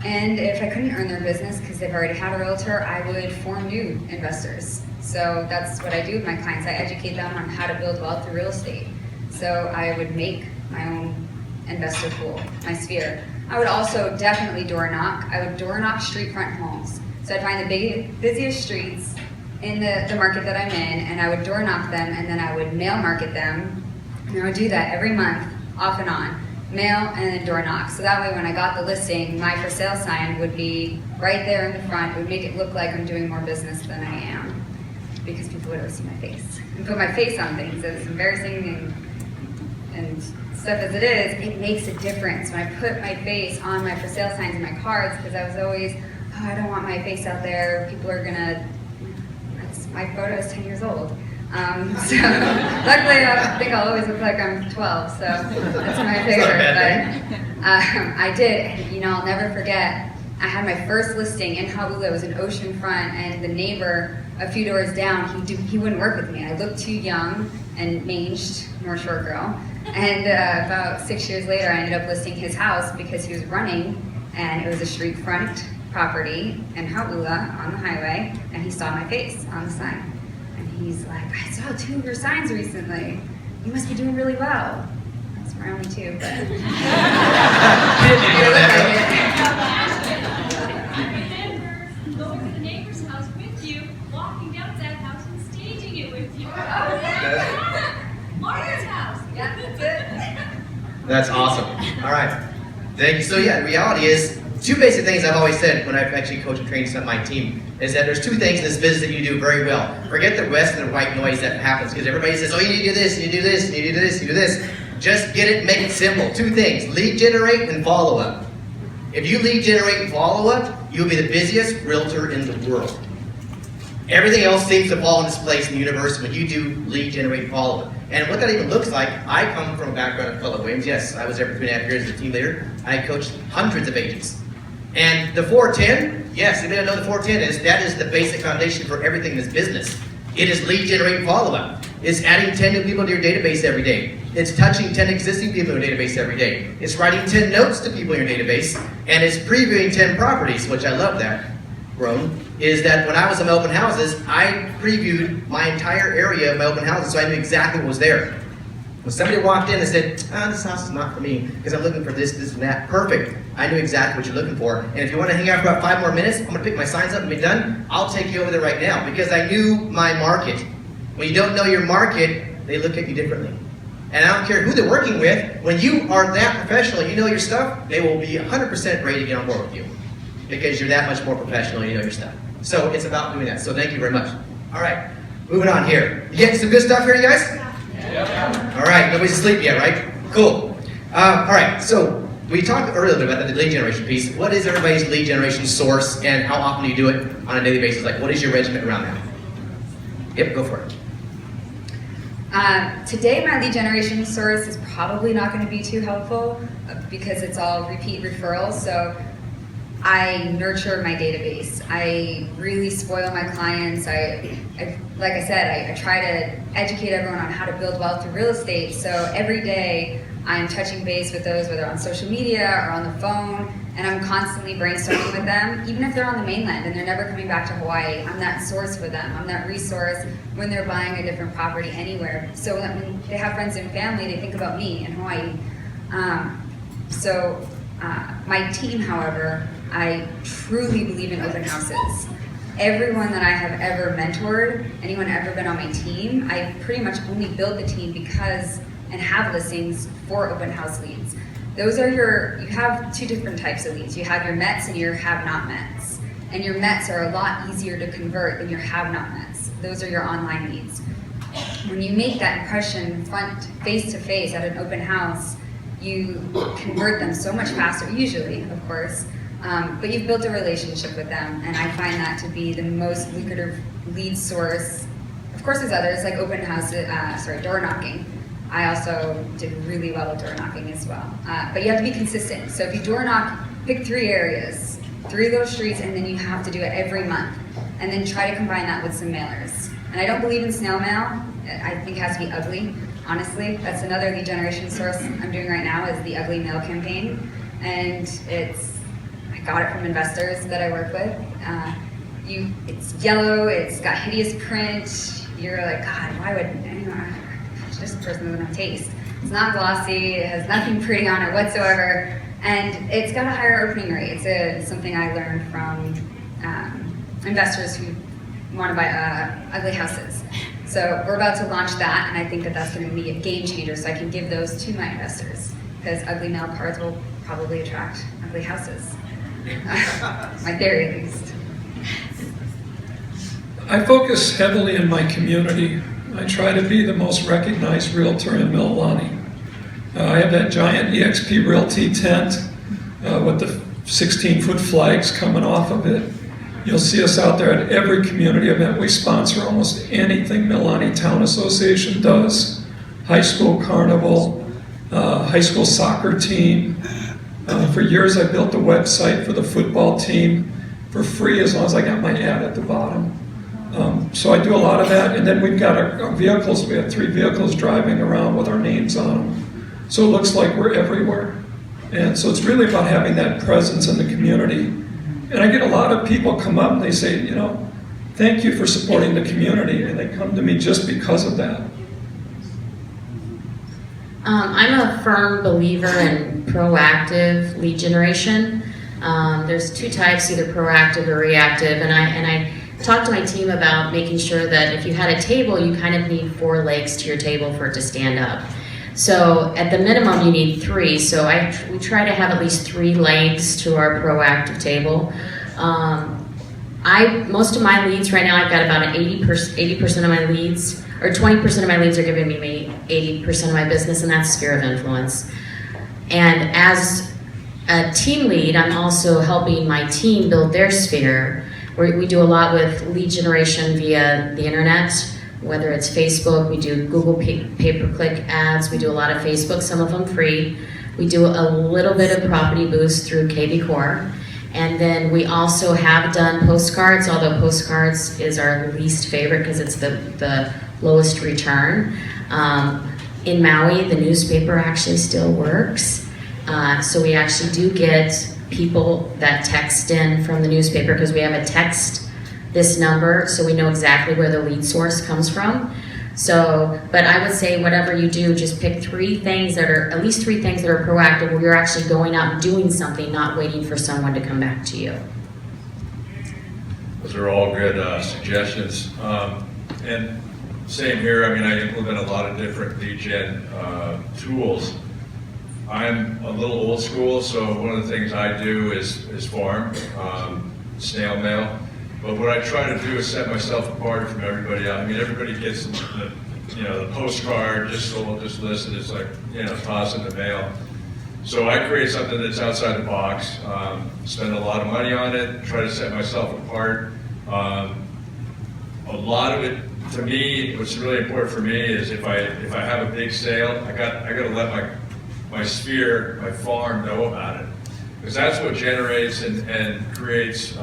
And if I couldn't earn their business because they've already had a realtor, I would form new investors. So that's what I do with my clients. I educate them on how to build wealth through real estate. So I would make my own investor pool, my sphere. I would also definitely door knock. I would door knock street front homes. So I'd find the busiest streets in the market that I'm in, and I would door knock them, and then I would mail market them. And I would do that every month, off and on. Mail and then door knock. So that way when I got the listing, my for sale sign would be right there in the front. It would make it look like I'm doing more business than I am, because people would always see my face and put my face on things. As embarrassing and stuff as it is, it makes a difference when I put my face on my for sale signs and my cards, because I was always, oh, I don't want my face out there. People are gonna, my photo is 10 years old. So luckily I think I'll always look like I'm 12, so that's my favorite. But I did, and I'll never forget, I had my first listing in Haula. It was an oceanfront, and the neighbor a few doors down, he wouldn't work with me. I looked too young and manged, North Shore girl. And about 6 years later, I ended up listing his house because he was running, and it was a street front property in Haula on the highway, and he saw my face on the sign. And he's like, I saw 2 of your signs recently. You must be doing really well. That's my only 2, but it looked like it. Go to the neighbor's house with you, walking down to that house and staging it with you. Margaret's house. Yeah, that's it. That's awesome. All right. Thank you. So yeah, the reality is, 2 basic things I've always said when I've actually coached and trained some of my team is that there's 2 things in this business that you do very well. Forget the rest of the white noise that happens, because everybody says, oh, you need to do this, and you do this, and you do this, and you do this. Just get it, make it simple. 2 things: lead generate and follow up. If you lead generate and follow up, you'll be the busiest realtor in the world. Everything else seems to fall in its place in the universe when you do lead generate and follow up. And what that even looks like, I come from a background of Philip Williams. Yes, I was there for 2.5 years as a team leader. I coached hundreds of agents. And the 410, yes, if you don't know the 410 is, that is the basic foundation for everything in this business. It is lead generate and follow up. It's adding 10 new people to your database every day. It's touching 10 existing people in your database every day. It's writing 10 notes to people in your database, and it's previewing 10 properties, which I love that, Grown, is that when I was in my open houses, I previewed my entire area of my open houses so I knew exactly what was there. When somebody walked in and said, this house is not for me because I'm looking for this, this, and that, perfect. I knew exactly what you're looking for. And if you want to hang out for about 5 more minutes, I'm going to pick my signs up and be done. I'll take you over there right now because I knew my market. When you don't know your market, they look at you differently. And I don't care who they're working with, when you are that professional, you know your stuff, they will be 100% ready to get on board with you because you're that much more professional and you know your stuff. So it's about doing that. So thank you very much. All right, moving on here. You getting some good stuff here, you guys? Yeah. All right, nobody's asleep yet, right? Cool. All right, so we talked earlier about the lead generation piece. What is everybody's lead generation source and how often do you do it on a daily basis? Like, what is your regimen around that? Yep, go for it. Today, my lead generation source is probably not going to be too helpful because it's all repeat referrals. So I nurture my database. I really spoil my clients. Like I said, I try to educate everyone on how to build wealth through real estate. So every day I'm touching base with those, whether on social media or on the phone, and I'm constantly brainstorming with them, even if they're on the mainland and they're never coming back to Hawaii. I'm that source for them. I'm that resource when they're buying a different property anywhere. So when they have friends and family, they think about me in Hawaii. My team, however, I truly believe in open houses. Everyone that I have ever mentored, anyone ever been on my team, I pretty much only build the team because and have listings for open house leads. Those are you have 2 different types of leads. You have your METs and your have-not METs. And your METs are a lot easier to convert than your have-not METs. Those are your online leads. When you make that impression face-to-face at an open house, you convert them so much faster, usually, of course, but you've built a relationship with them, and I find that to be the most lucrative lead source. Of course, there's others, like open house, door knocking. I also did really well with door knocking as well. But you have to be consistent. So if you door knock, pick 3 areas, 3 little streets, and then you have to do it every month. And then try to combine that with some mailers. And I don't believe in snail mail. I think it has to be ugly, honestly. That's another lead generation source I'm doing right now is the ugly mail campaign. And I got it from investors that I work with. It's yellow, it's got hideous print. You're like, God, why would anyone? This person doesn't have taste. It's not glossy, it has nothing pretty on it whatsoever, and it's got a higher opening rate. It's something I learned from investors who want to buy ugly houses. So we're about to launch that, and I think that that's going to be a game changer, so I can give those to my investors, because ugly mail cards will probably attract ugly houses. My theory, at least. I focus heavily in my community. I try to be the most recognized realtor in Mililani. I have that giant eXp Realty tent with the 16-foot flags coming off of it. You'll see us out there at every community event. We sponsor almost anything Mililani Town Association does. High school carnival, high school soccer team. For years I built the website for the football team for free as long as I got my ad at the bottom. So I do a lot of that, and then we've got our vehicles. We have 3 vehicles driving around with our names on them. So it looks like we're everywhere. And so it's really about having that presence in the community. And I get a lot of people come up and they say, thank you for supporting the community, and they come to me just because of that. I'm a firm believer in proactive lead generation. There's 2 types, either proactive or reactive, and I talked to my team about making sure that if you had a table, you kind of need 4 legs to your table for it to stand up. So at the minimum, you need 3. So we try to have at least 3 legs to our proactive table. Most of my leads right now, I've got about an 80% of my leads, or 20% of my leads are giving me 80% of my business, and that's sphere of influence. And as a team lead, I'm also helping my team build their sphere. We do a lot with lead generation via the internet, whether it's Facebook, we do Google pay-per-click ads, we do a lot of Facebook, some of them free. We do a little bit of property boost through KV Core. And then we also have done postcards, although postcards is our least favorite because it's the lowest return. In Maui, the newspaper actually still works. So we actually do get people that text in from the newspaper because we have a text this number so we know exactly where the lead source comes from. So, but I would say whatever you do, just pick at least three things that are proactive where you're actually going out and doing something, not waiting for someone to come back to you. Those are all good suggestions. And same here, I mean, I implement a lot of different lead gen tools. I'm a little old school, so one of the things I do is farm, snail mail. But what I try to do is set myself apart from everybody else. I mean, everybody gets the postcard, just sold, just listed. It's like, toss in the mail. So I create something that's outside the box, spend a lot of money on it, try to set myself apart. A lot of it, to me, what's really important for me is if I have a big sale, I got to let my sphere, my farm know about it. Because that's what generates and creates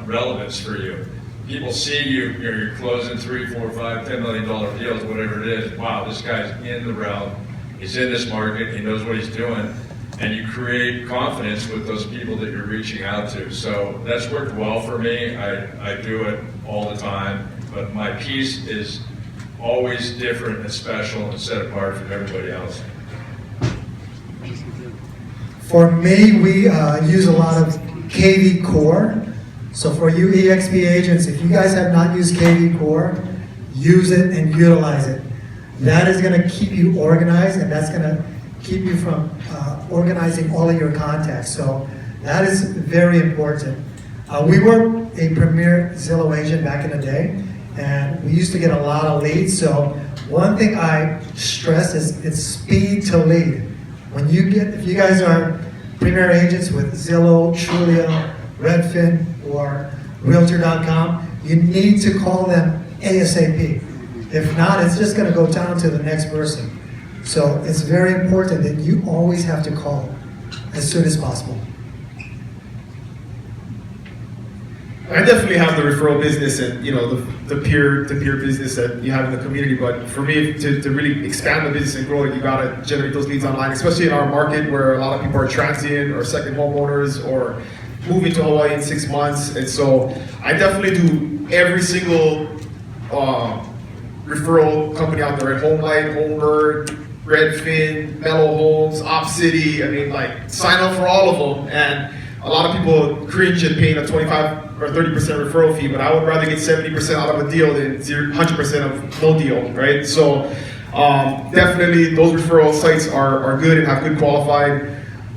relevance for you. People see you're closing $3, $4, $5, $10 million deals, whatever it is. Wow, this guy's in the realm. He's in this market. He knows what he's doing. And you create confidence with those people that you're reaching out to. So that's worked well for me. I do it all the time. But my piece is always different and special and set apart from everybody else. For me, we use a lot of KV Core. So for you EXP agents, if you guys have not used KV Core, use it and utilize it. That is going to keep you organized, and that's going to keep you from organizing all of your contacts. So that is very important. We were a premier Zillow agent back in the day, and we used to get a lot of leads. So one thing I stress is it's speed to lead. If you guys are premier agents with Zillow, Trulia, Redfin, or Realtor.com, you need to call them ASAP. If not, it's just going to go down to the next person. So it's very important that you always have to call as soon as possible. I definitely have the referral business and the peer-to-peer business that you have in the community. But for me, to really expand the business and grow it, you gotta generate those leads online, especially in our market where a lot of people are transient or second homeowners or moving to Hawaii in 6 months. And so I definitely do every single referral company out there at HomeLight, Homebird, Redfin, Mellow Homes, OpCity. I mean, sign up for all of them. And a lot of people cringe at paying a 25 or 30% referral fee, but I would rather get 70% out of a deal than 100% of no deal, right? So definitely those referral sites are good and have good qualified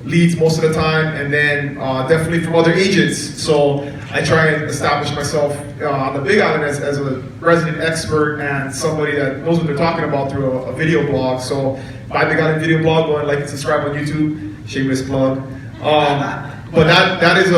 leads most of the time, and then definitely from other agents. So I try and establish myself on the Big Island as a resident expert and somebody that knows what they're talking about through a video blog. So my Big Island video blog, go and like and subscribe on YouTube, shameless plug. But that is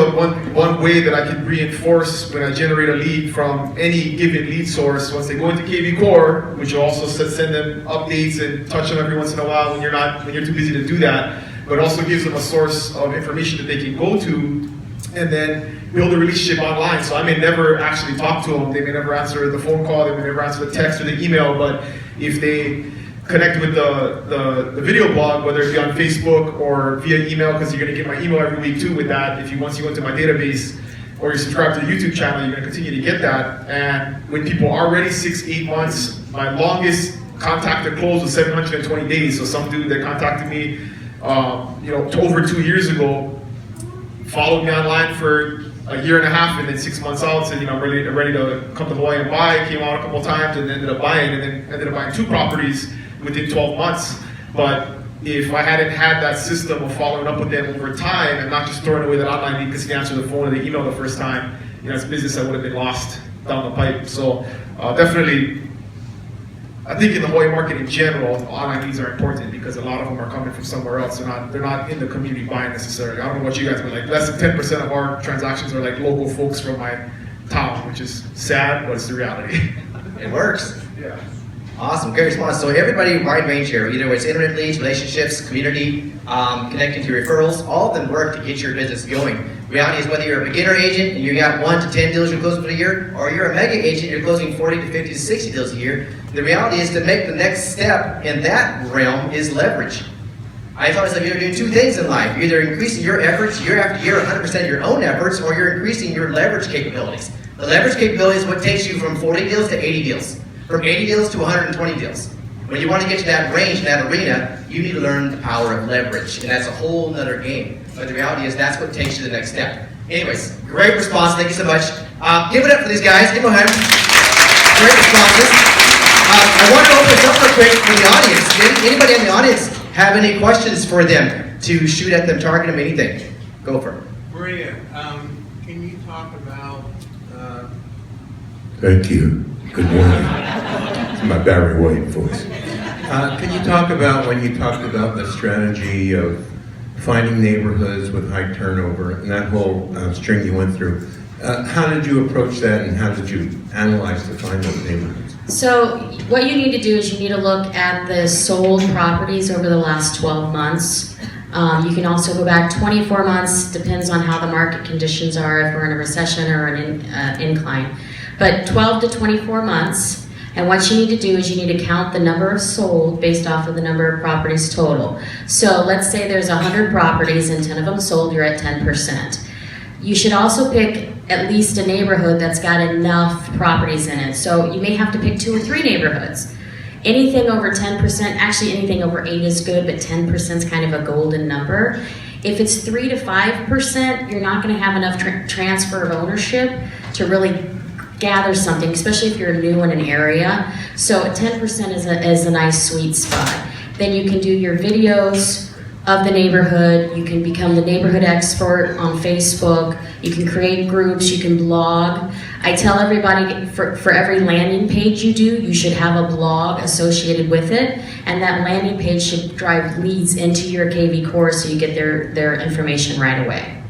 one way that I can reinforce when I generate a lead from any given lead source. Once they go into KV Core, which will also send them updates and touch them every once in a while when you're too busy to do that, but also gives them a source of information that they can go to and then build a relationship online. So I may never actually talk to them. They may never answer the phone call. They may never answer the text or the email. But if they connect with the video blog, whether it be on Facebook or via email, because you're going to get my email every week too with that. Once you go into my database or you subscribe to the YouTube channel, you're going to continue to get that. And when people are ready, 6-8 months, my longest contact to close was 720 days. So some dude that contacted me, over 2 years ago, followed me online for a year and a half, and then 6 months out said, I'm ready to come to Hawaii and buy. Came out a couple times and ended up buying 2 properties within 12 months. But if I hadn't had that system of following up with them over time and not just throwing away that online lead because he answered the phone or the email the first time, it's business that would have been lost down the pipe. So definitely, I think in the Hawaii market in general, online leads are important because a lot of them are coming from somewhere else. They're not in the community buying necessarily. I don't know what you guys, but like less than 10% of our transactions are like local folks from my town, which is sad, but it's the reality. It works. Yeah. Awesome, great response. So everybody, wide range here, either it's internet leads, relationships, community, connecting to referrals, all of them work to get your business going. Reality is whether you're a beginner agent and you got 1 to 10 deals you're closing for a year, or you're a mega agent, you're closing 40 to 50 to 60 deals a year, the reality is to make the next step in that realm is leverage. I always like you're doing 2 things in life. You're either increasing your efforts year after year, 100% of your own efforts, or you're increasing your leverage capabilities. The leverage capability is what takes you from 40 deals to 80 deals. From 80 deals to 120 deals. When you want to get to that range, that arena, you need to learn the power of leverage. And that's a whole nother game. But the reality is that's what takes you to the next step. Anyways, great response. Thank you so much. Give it up for these guys. Give them a hand. Great responses. I want to open this up real quick for the audience. Anybody in the audience have any questions for them to shoot at them, target them, anything? Go for it. Maria, can you talk about... Thank you. Good morning. It's my Barry White voice. Can you talk about when you talked about the strategy of finding neighborhoods with high turnover and that whole string you went through? How did you approach that and how did you analyze to find those neighborhoods? So what you need to do is you need to look at the sold properties over the last 12 months. You can also go back 24 months, depends on how the market conditions are, if we're in a recession or an incline. But 12 to 24 months, and what you need to do is you need to count the number of sold based off of the number of properties total. So let's say there's 100 properties and 10 of them sold, you're at 10%. You should also pick at least a neighborhood that's got enough properties in it. So you may have to pick 2 or 3 neighborhoods. Anything over 10%, actually anything over 8 is good, but 10% is kind of a golden number. If it's 3 to 5%, you're not gonna have enough transfer of ownership to really gather something, especially if you're new in an area. So 10% is a nice sweet spot. Then you can do your videos of the neighborhood. You can become the neighborhood expert on Facebook. You can create groups, you can blog. I tell everybody for every landing page you do, you should have a blog associated with it, and that landing page should drive leads into your KV course so you get their information right away.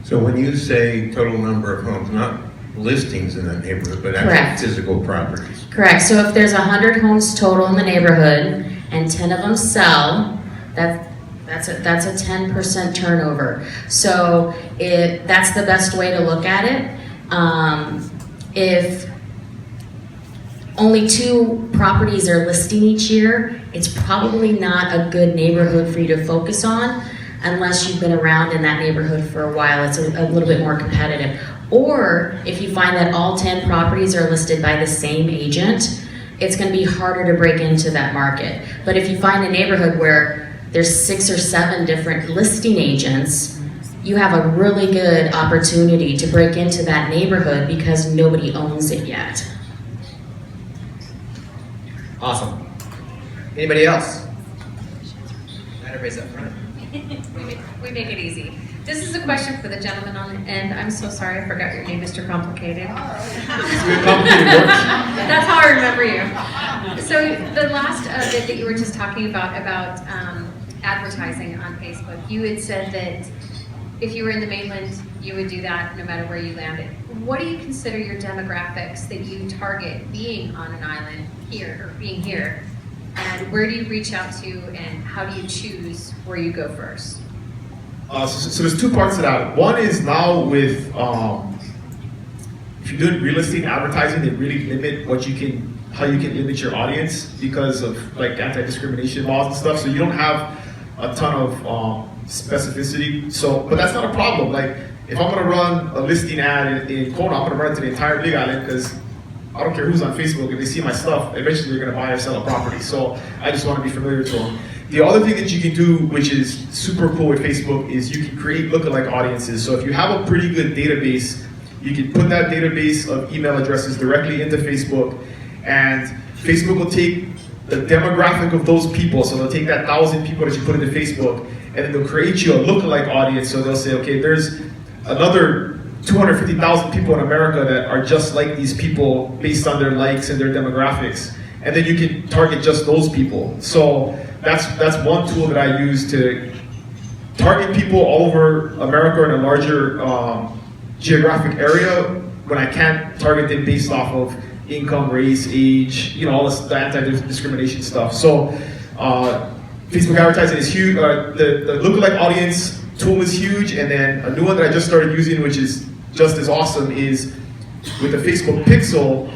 So when you say total number of homes, not listings in that neighborhood, but actually Correct. physical properties. Correct. So if there's 100 homes total in the neighborhood and 10 of them sell, that's a 10% turnover. So that's the best way to look at it. If only 2 properties are listing each year, it's probably not a good neighborhood for you to focus on unless you've been around in that neighborhood for a while. It's a little bit more competitive. Or if you find that all 10 properties are listed by the same agent, it's going to be harder to break into that market. But if you find a neighborhood where there's 6 or 7 different listing agents, you have a really good opportunity to break into that neighborhood because nobody owns it yet. Awesome. Anybody else? Not everybody's up front. We make it easy. This is a question for the gentleman on the end. I'm so sorry, I forgot your name, Mr. Complicated. That's how I remember you. So the last bit that you were just talking about advertising on Facebook, you had said that if you were in the mainland, you would do that no matter where you landed. What do you consider your demographics that you target being on an island here, or being here? And where do you reach out to, and how do you choose where you go first? So there's 2 parts to that. One is now with, if you're doing real estate advertising, they really limit how you can limit your audience because of like anti-discrimination laws and stuff. So you don't have a ton of specificity. So, but that's not a problem. Like if I'm gonna run a listing ad in Kona, I'm gonna run it to the entire Big Island because I don't care who's on Facebook. If they see my stuff, eventually they're gonna buy or sell a property. So I just want to be familiar to them. The other thing that you can do, which is super cool with Facebook, is you can create lookalike audiences. So if you have a pretty good database, you can put that database of email addresses directly into Facebook, and Facebook will take the demographic of those people. So they'll take that 1,000 people that you put into Facebook, and then they'll create you a lookalike audience. So they'll say, okay, there's another 250,000 people in America that are just like these people based on their likes and their demographics. and then you can target just those people. So that's one tool that I use to target people all over America in a larger geographic area when I can't target them based off of income, race, age, all the anti-discrimination stuff. So Facebook advertising is huge. The lookalike audience tool is huge, and then a new one that I just started using, which is just as awesome, is with the Facebook Pixel.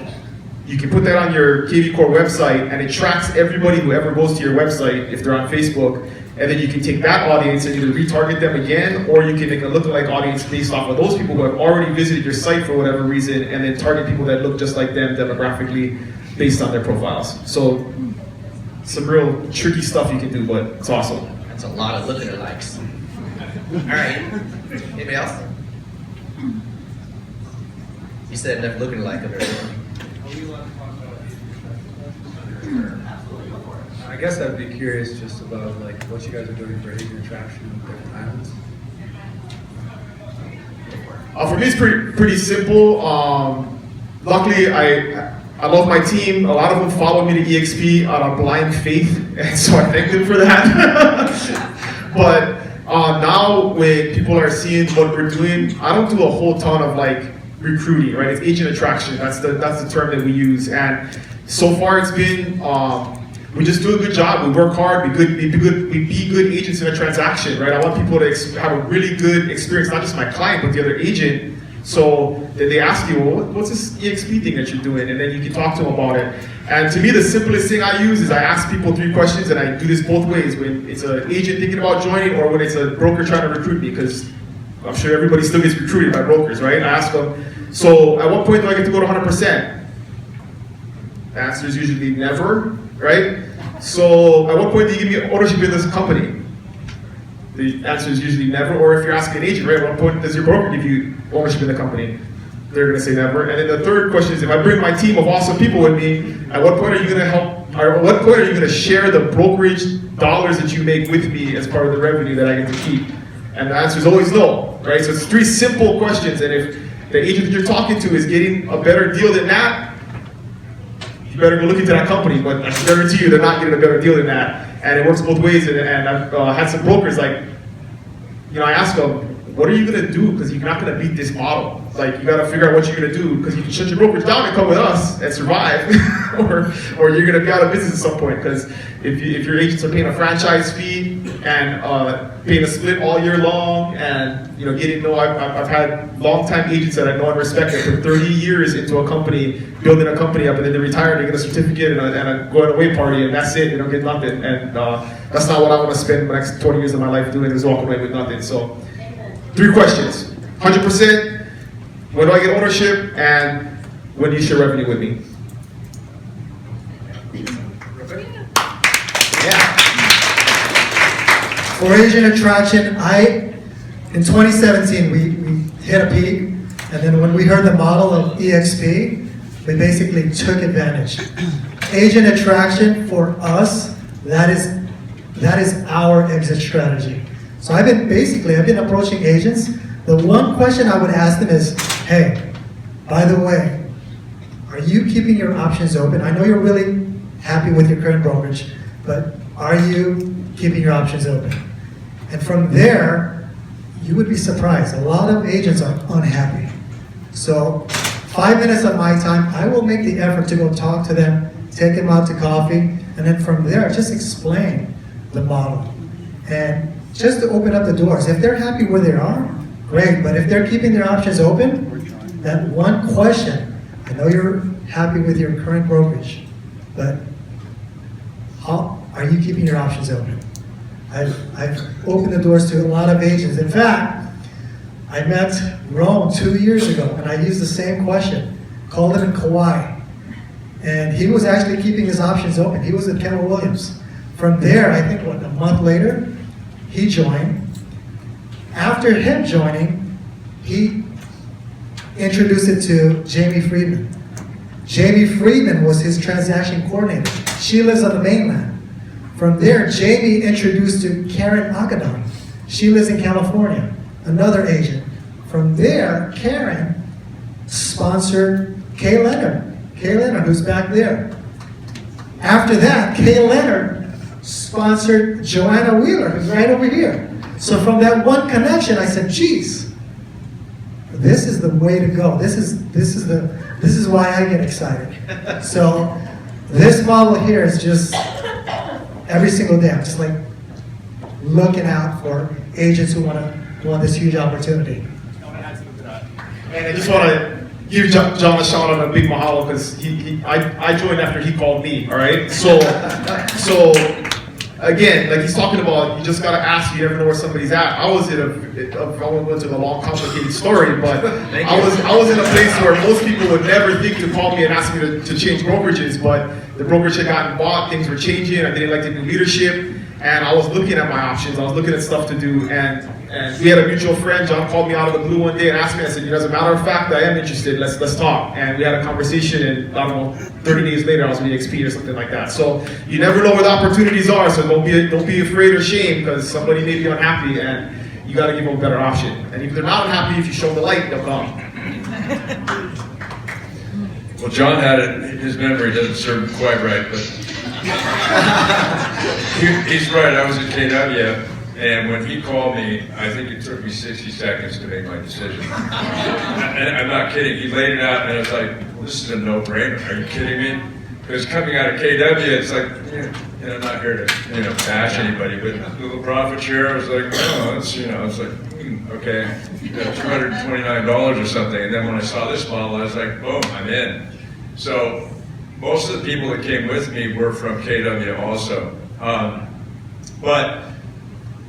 You can put that on your KV Core website, and it tracks everybody who ever goes to your website if they're on Facebook. And then you can take that audience and either retarget them again, or you can make a lookalike audience based off of those people who have already visited your site for whatever reason, and then target people that look just like them demographically based on their profiles. So some real tricky stuff you can do, but it's awesome. That's a lot of lookalikes. All right. Anybody else? You said never lookalike of everyone. I guess I'd be curious just about like what you guys are doing for agent attraction in different islands. For me, it's pretty simple. Luckily, I love my team. A lot of them follow me to EXP out of blind faith, and so I thank them for that. But now when people are seeing what we're doing, I don't do a whole ton of like recruiting, right? It's agent attraction. That's the term that we use, and so far it's been. We just do a good job. We work hard. We be good agents in a transaction, right? I want people to have a really good experience, not just my client, but the other agent. So that they ask you, well, what's this EXP thing that you're doing? And then you can talk to them about it. And to me, the simplest thing I use is I ask people 3 questions, and I do this both ways, when it's an agent thinking about joining or when it's a broker trying to recruit me, because I'm sure everybody still gets recruited by brokers, right? I ask them, so at what point do I get to go to 100%? The answer is usually never, right? So at what point do you give me ownership in this company? The answer is usually never. Or if you're asking an agent, right, at what point does your broker give you ownership in the company? They're going to say never. And then the third question is, if I bring my team of awesome people with me, at what point are you going to help, or at what point are you going to share the brokerage dollars that you make with me as part of the revenue that I get to keep? And the answer is always no, right? So it's 3 simple questions, and if the agent that you're talking to is getting a better deal than that, you better go look into that company, but I can guarantee you they're not getting a better deal than that. And it works both ways, and I've had some brokers like, I ask them, what are you gonna do? Because you're not gonna beat this model. Like, you gotta figure out what you're gonna do, because you can shut your brokerage down and come with us and survive, or you're gonna be out of business at some point. Because if your agents are paying a franchise fee and paying a split all year long, and I've had long-time agents that I know and respect that put 30 years into a company, building a company up, and then they retire, they get a certificate and a going away party, and that's it. They don't get nothing, and that's not what I want to spend the next 20 years of my life doing, is walk away with nothing. So 3 questions: 100%, when do I get ownership, and when do you share revenue with me? Yeah. For agent attraction, in 2017, we hit a peak, and then when we heard the model of EXP, we basically took advantage. Agent attraction for us, that is our exit strategy. So I've been approaching agents. The one question I would ask them is, hey, by the way, are you keeping your options open? I know you're really happy with your current brokerage, but are you keeping your options open? And from there, you would be surprised. A lot of agents are unhappy. So 5 minutes of my time, I will make the effort to go talk to them, take them out to coffee, and then from there, just explain the model. And just to open up the doors. If they're happy where they are, great. But if they're keeping their options open, that one question, I know you're happy with your current brokerage, but how are you keeping your options open? I've opened the doors to a lot of agents. In fact, I met Rome 2 years ago, and I used the same question. Called him in Kauai, and he was actually keeping his options open. He was at Keller Williams. From there, I think a month later, he joined. After him joining, he introduced it to Jamie Friedman. Jamie Friedman was his transaction coordinator. She lives on the mainland. From there, Jamie introduced to Karen Akadon. She lives in California, another agent. From there, Karen sponsored Kay Leonard, who's back there. After that, Kay Leonard sponsored Joanna Wheeler, who's right over here. So from that one connection, I said, geez, this is the way to go. This is why I get excited. So this model here is just every single day. I'm just like looking out for agents who want this huge opportunity. And I just want to give John a shout out, a big mahalo, because I joined after he called me. All right, so again, like he's talking about, you just gotta ask. You never know where somebody's at. I was in I won't go into the long, complicated story, but I was in a place where most people would never think to call me and ask me to change brokerages. But the brokerage had gotten bought, things were changing. I didn't like the new leadership, and I was looking at my options. I was looking at stuff to do, and we had a mutual friend. John called me out of the blue one day and asked me. I said, as a matter of fact, I am interested. Let's talk. And we had a conversation, and I don't know, 30 days later, I was with EXP or something like that. So you never know where the opportunities are. So don't be afraid or ashamed, because somebody may be unhappy, and you got to give them a better option. And if they're not unhappy, if you show them the light, they'll come. Well, John had it. His memory doesn't serve him quite right, but he's right. I was at KW. And when he called me, I think it took me 60 seconds to make my decision. And I'm not kidding. He laid it out, and I was like, well, this is a no-brainer. Are you kidding me? Because coming out of KW, it's like, I'm not here to, bash anybody, but the profit share, I was like, oh, it's like, okay, $229 or something. And then when I saw this model, I was like, boom, I'm in. So most of the people that came with me were from KW also. But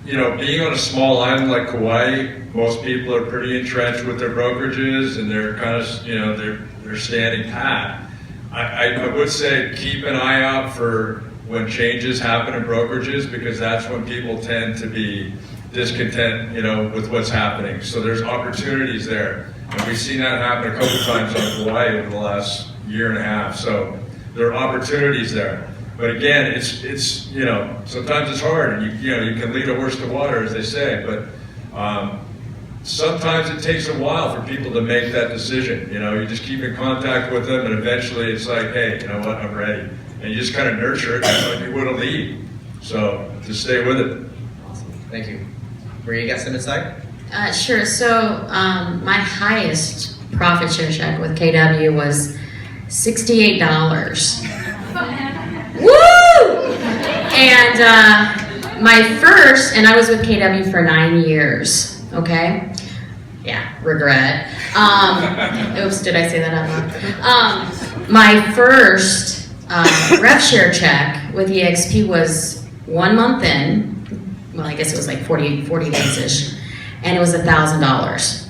being on a small island like Kauai, most people are pretty entrenched with their brokerages, and they're kind of, they're standing pat. I would say keep an eye out for when changes happen in brokerages, because that's when people tend to be discontent, with what's happening. So there's opportunities there, and we've seen that happen a couple times on Kauai over the last year and a half. So there are opportunities there. But again, it's sometimes it's hard, and you can lead a horse to water, as they say. But sometimes it takes a while for people to make that decision. You just keep in contact with them, and eventually it's like, hey, you know what, I'm ready. And you just kind of nurture it, like you would a lead. So just stay with it. Awesome, thank you. Maria, you got some insight? Sure. So my highest profit share check with KW was $68. Woo! And my first, and I was with KW for 9 years, okay? Yeah, regret. Oops, did I say that out loud? My first rev share check with EXP was 1 month in, well, I guess it was like 40 days-ish, and it was $1,000.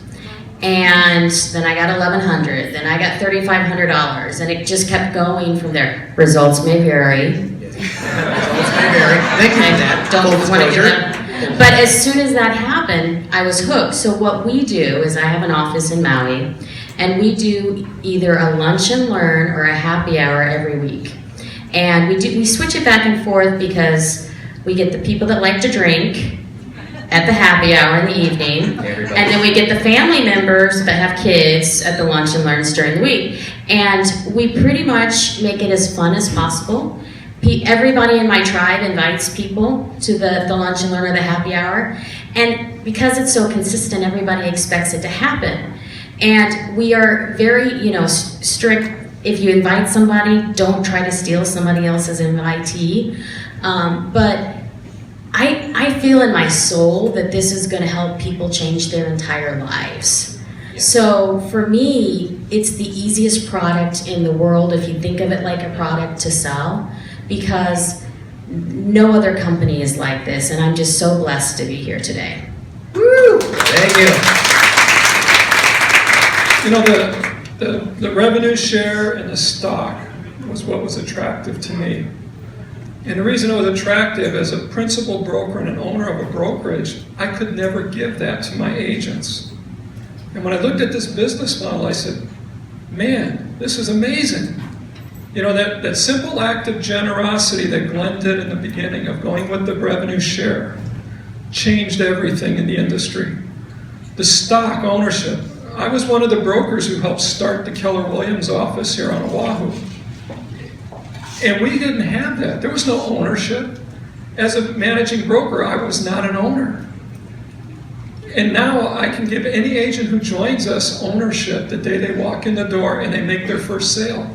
And then I got $1,100, then I got $3,500, and it just kept going from there. Results may vary. Results may vary. Thank you for that. Don't want to give them. But as soon as that happened, I was hooked. So what we do is I have an office in Maui, and we do either a lunch and learn or a happy hour every week. And we switch it back and forth because we get the people that like to drink at the happy hour in the evening, and then we get the family members that have kids at the lunch and learns during the week. And we pretty much make it as fun as possible. Everybody in my tribe invites people to the lunch and learn or the happy hour, and because it's so consistent, everybody expects it to happen. And we are very, strict. If you invite somebody, don't try to steal somebody else's invitee. But I feel in my soul that this is going to help people change their entire lives. So for me, it's the easiest product in the world, if you think of it like a product, to sell, because no other company is like this, and I'm just so blessed to be here today. Woo! Thank you. The revenue share and the stock was what was attractive to me. And the reason it was attractive, as a principal broker and an owner of a brokerage, I could never give that to my agents. And when I looked at this business model, I said, man, this is amazing. That simple act of generosity that Glenn did in the beginning of going with the revenue share changed everything in the industry. The stock ownership. I was one of the brokers who helped start the Keller Williams office here on Oahu. And we didn't have that. There was no ownership. As a managing broker, I was not an owner. And now I can give any agent who joins us ownership the day they walk in the door and they make their first sale.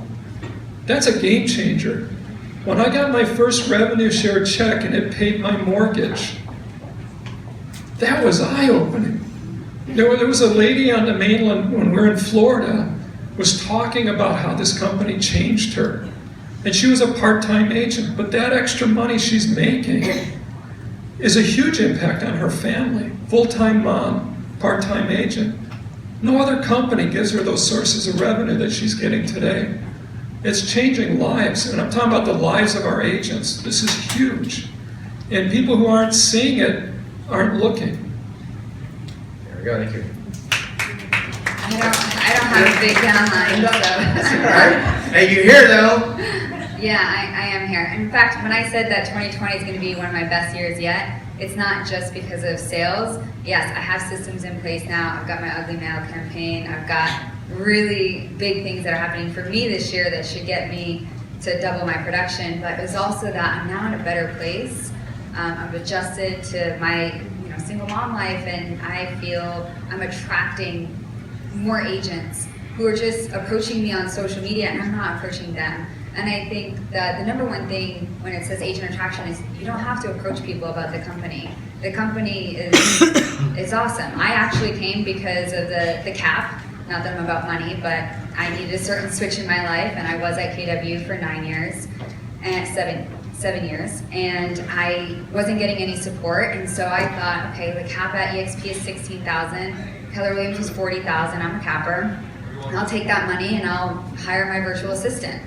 That's a game changer. When I got my first revenue share check and it paid my mortgage, that was eye-opening. There was a lady on the mainland when we were in Florida was talking about how this company changed her. And she was a part-time agent, but that extra money she's making is a huge impact on her family. Full-time mom, part-time agent. No other company gives her those sources of revenue that she's getting today. It's changing lives, and I'm talking about the lives of our agents. This is huge. And people who aren't seeing it aren't looking. There we go, thank you. I don't have a big downline, so. That's all right. Hey, you here though? Yeah, I am here. In fact, when I said that 2020 is going to be one of my best years yet, it's not just because of sales. Yes, I have systems in place now. I've got my Ugly Mail campaign. I've got really big things that are happening for me this year that should get me to double my production. But it's also that I'm now in a better place. I've adjusted to my single mom life, and I feel I'm attracting more agents who are just approaching me on social media, and I'm not approaching them. And I think that the number one thing when it says agent attraction is you don't have to approach people about the company. The company is awesome. I actually came because of the cap. Not that I'm about money, but I needed a certain switch in my life, and I was at KW for 9 years, and 7 years, and I wasn't getting any support, and so I thought, okay, the cap at EXP is 16,000, Keller Williams was 40,000, I'm a capper. I'll take that money and I'll hire my virtual assistant.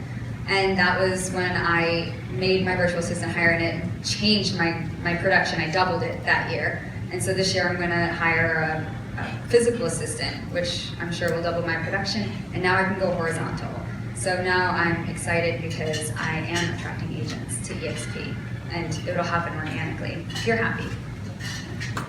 And that was when I made my virtual assistant hire, and it changed my production. I doubled it that year. And so this year I'm gonna hire a physical assistant, which I'm sure will double my production, and now I can go horizontal. So now I'm excited because I am attracting agents to EXP, and it'll happen organically if you're happy.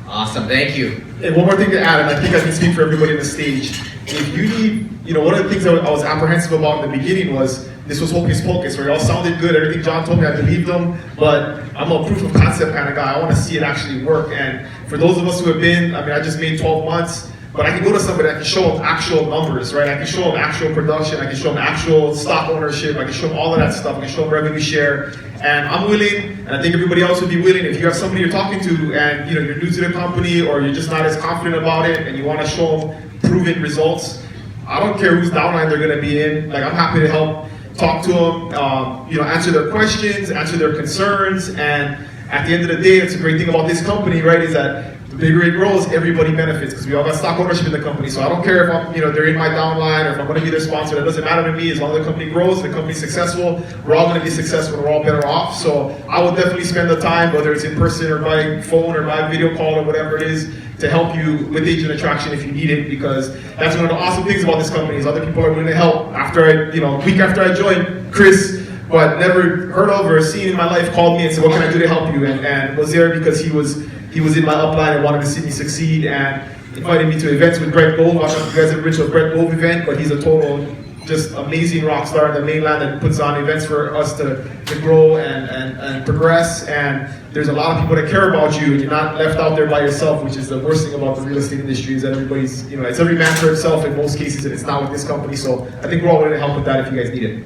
Awesome, thank you. And one more thing to add, and I think I can speak for everybody on the stage. If you need, one of the things I was apprehensive about in the beginning was this was hocus pocus, where it all sounded good, everything John told me, I believed him, but I'm a proof of concept kind of guy. I want to see it actually work. And for those of us who have been, I just made 12 months, but I can go to somebody, I can show them actual numbers, right? I can show them actual production, I can show them actual stock ownership, I can show them all of that stuff, I can show them revenue share. And I'm willing, and I think everybody else would be willing, if you have somebody you're talking to and you're new to the company or you're just not as confident about it and you want to show them proven results, I don't care whose downline they're going to be in. Like, I'm happy to help talk to them, answer their questions, answer their concerns, and at the end of the day, it's a great thing about this company, right, is that the bigger it grows, everybody benefits, because we all got stock ownership in the company. So I don't care if I'm, they're in my downline or if I'm going to be their sponsor. That doesn't matter to me. As long as the company grows, the company's successful, we're all going to be successful, and we're all better off. So I will definitely spend the time, whether it's in person or by phone or by video call or whatever it is, to help you with agent attraction if you need it, because that's one of the awesome things about this company is other people are willing to help. After week after I joined, Chris, who I'd never heard of or seen in my life, called me and said, what can I do to help you? And was there because he was in my upline and wanted to see me succeed, and invited me to events with Brent Gove. I don't know if you guys have been to a Brent Gove event, but he's a total, just amazing rock star in the mainland that puts on events for us to grow and progress. And there's a lot of people that care about you, and you're not left out there by yourself, which is the worst thing about the real estate industry, is that everybody's, it's every man for himself in most cases, and it's not with this company. So I think we're all willing to help with that if you guys need it.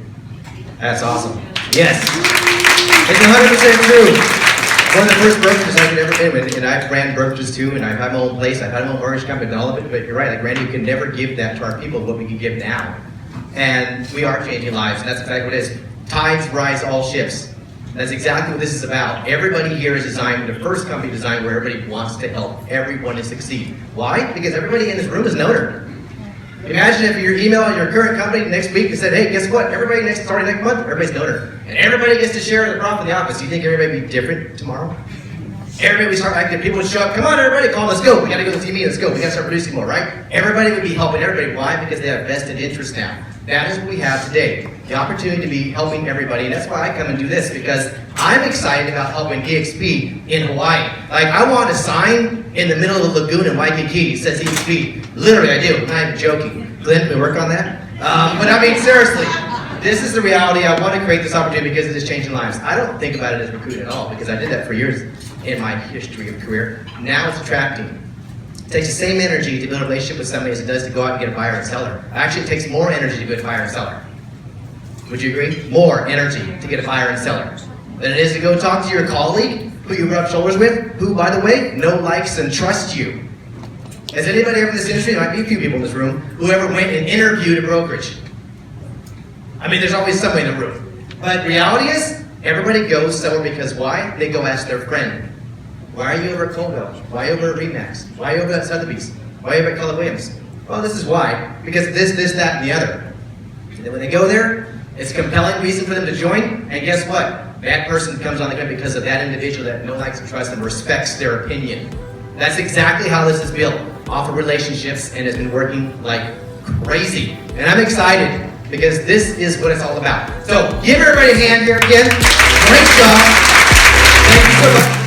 That's awesome. Yes. It's 100% true. One of the first brokerages I've ever been with, and I've ran brokerages too, and I've had my own place, I've had my own mortgage company and all of it, but you're right, like Randy, you can never give that to our people what we can give now. And we are changing lives, and that's exactly what it is. Tides rise all ships. That's exactly what this is about. Everybody here is designed, the first company designed where everybody wants to help everyone to succeed. Why? Because everybody in this room is an owner. Imagine if your email on your current company next week and said, hey, guess what? Starting next month, everybody's an owner. And everybody gets to share the profit in the office. Do you think everybody would be different tomorrow? Everybody would start acting, people would show up, come on everybody, call, let's go. We gotta go to TV, let's go. We gotta start producing more, right? Everybody would be helping everybody. Why? Because they have vested interest now. That is what we have today. The opportunity to be helping everybody. And that's why I come and do this, because I'm excited about helping EXP in Hawaii. Like, I want a sign in the middle of the lagoon in Waikiki that says EXP. Literally, I do. I'm not even joking. Glenn, can we work on that? But I mean, seriously. This is the reality. I want to create this opportunity because it is changing lives. I don't think about it as recruiting at all because I did that for years in my history of career. Now it's attracting. It takes the same energy to build a relationship with somebody as it does to go out and get a buyer and seller. Actually, it takes more energy to get a buyer and seller. Would you agree? More energy to get a buyer and seller than it is to go talk to your colleague who you rub shoulders with, who, by the way, know, likes, and trusts you. Has anybody ever in this industry, there might be a few people in this room, who ever went and interviewed a brokerage? I mean, there's always somebody in the room. But reality is, everybody goes somewhere because why? They go ask their friend. Why are you over at Colville? Why over at Remax? Why over at Sotheby's? Why over at Keller Williams? Well, this is why. Because this, that, and the other. And then when they go there, it's a compelling reason for them to join. And guess what? That person comes on the ground because of that individual that no likes and trusts and respects their opinion. That's exactly how this is built, off of relationships, and has been working like crazy. And I'm excited because this is what it's all about. So give everybody a hand here again. Great job. Thank you so much.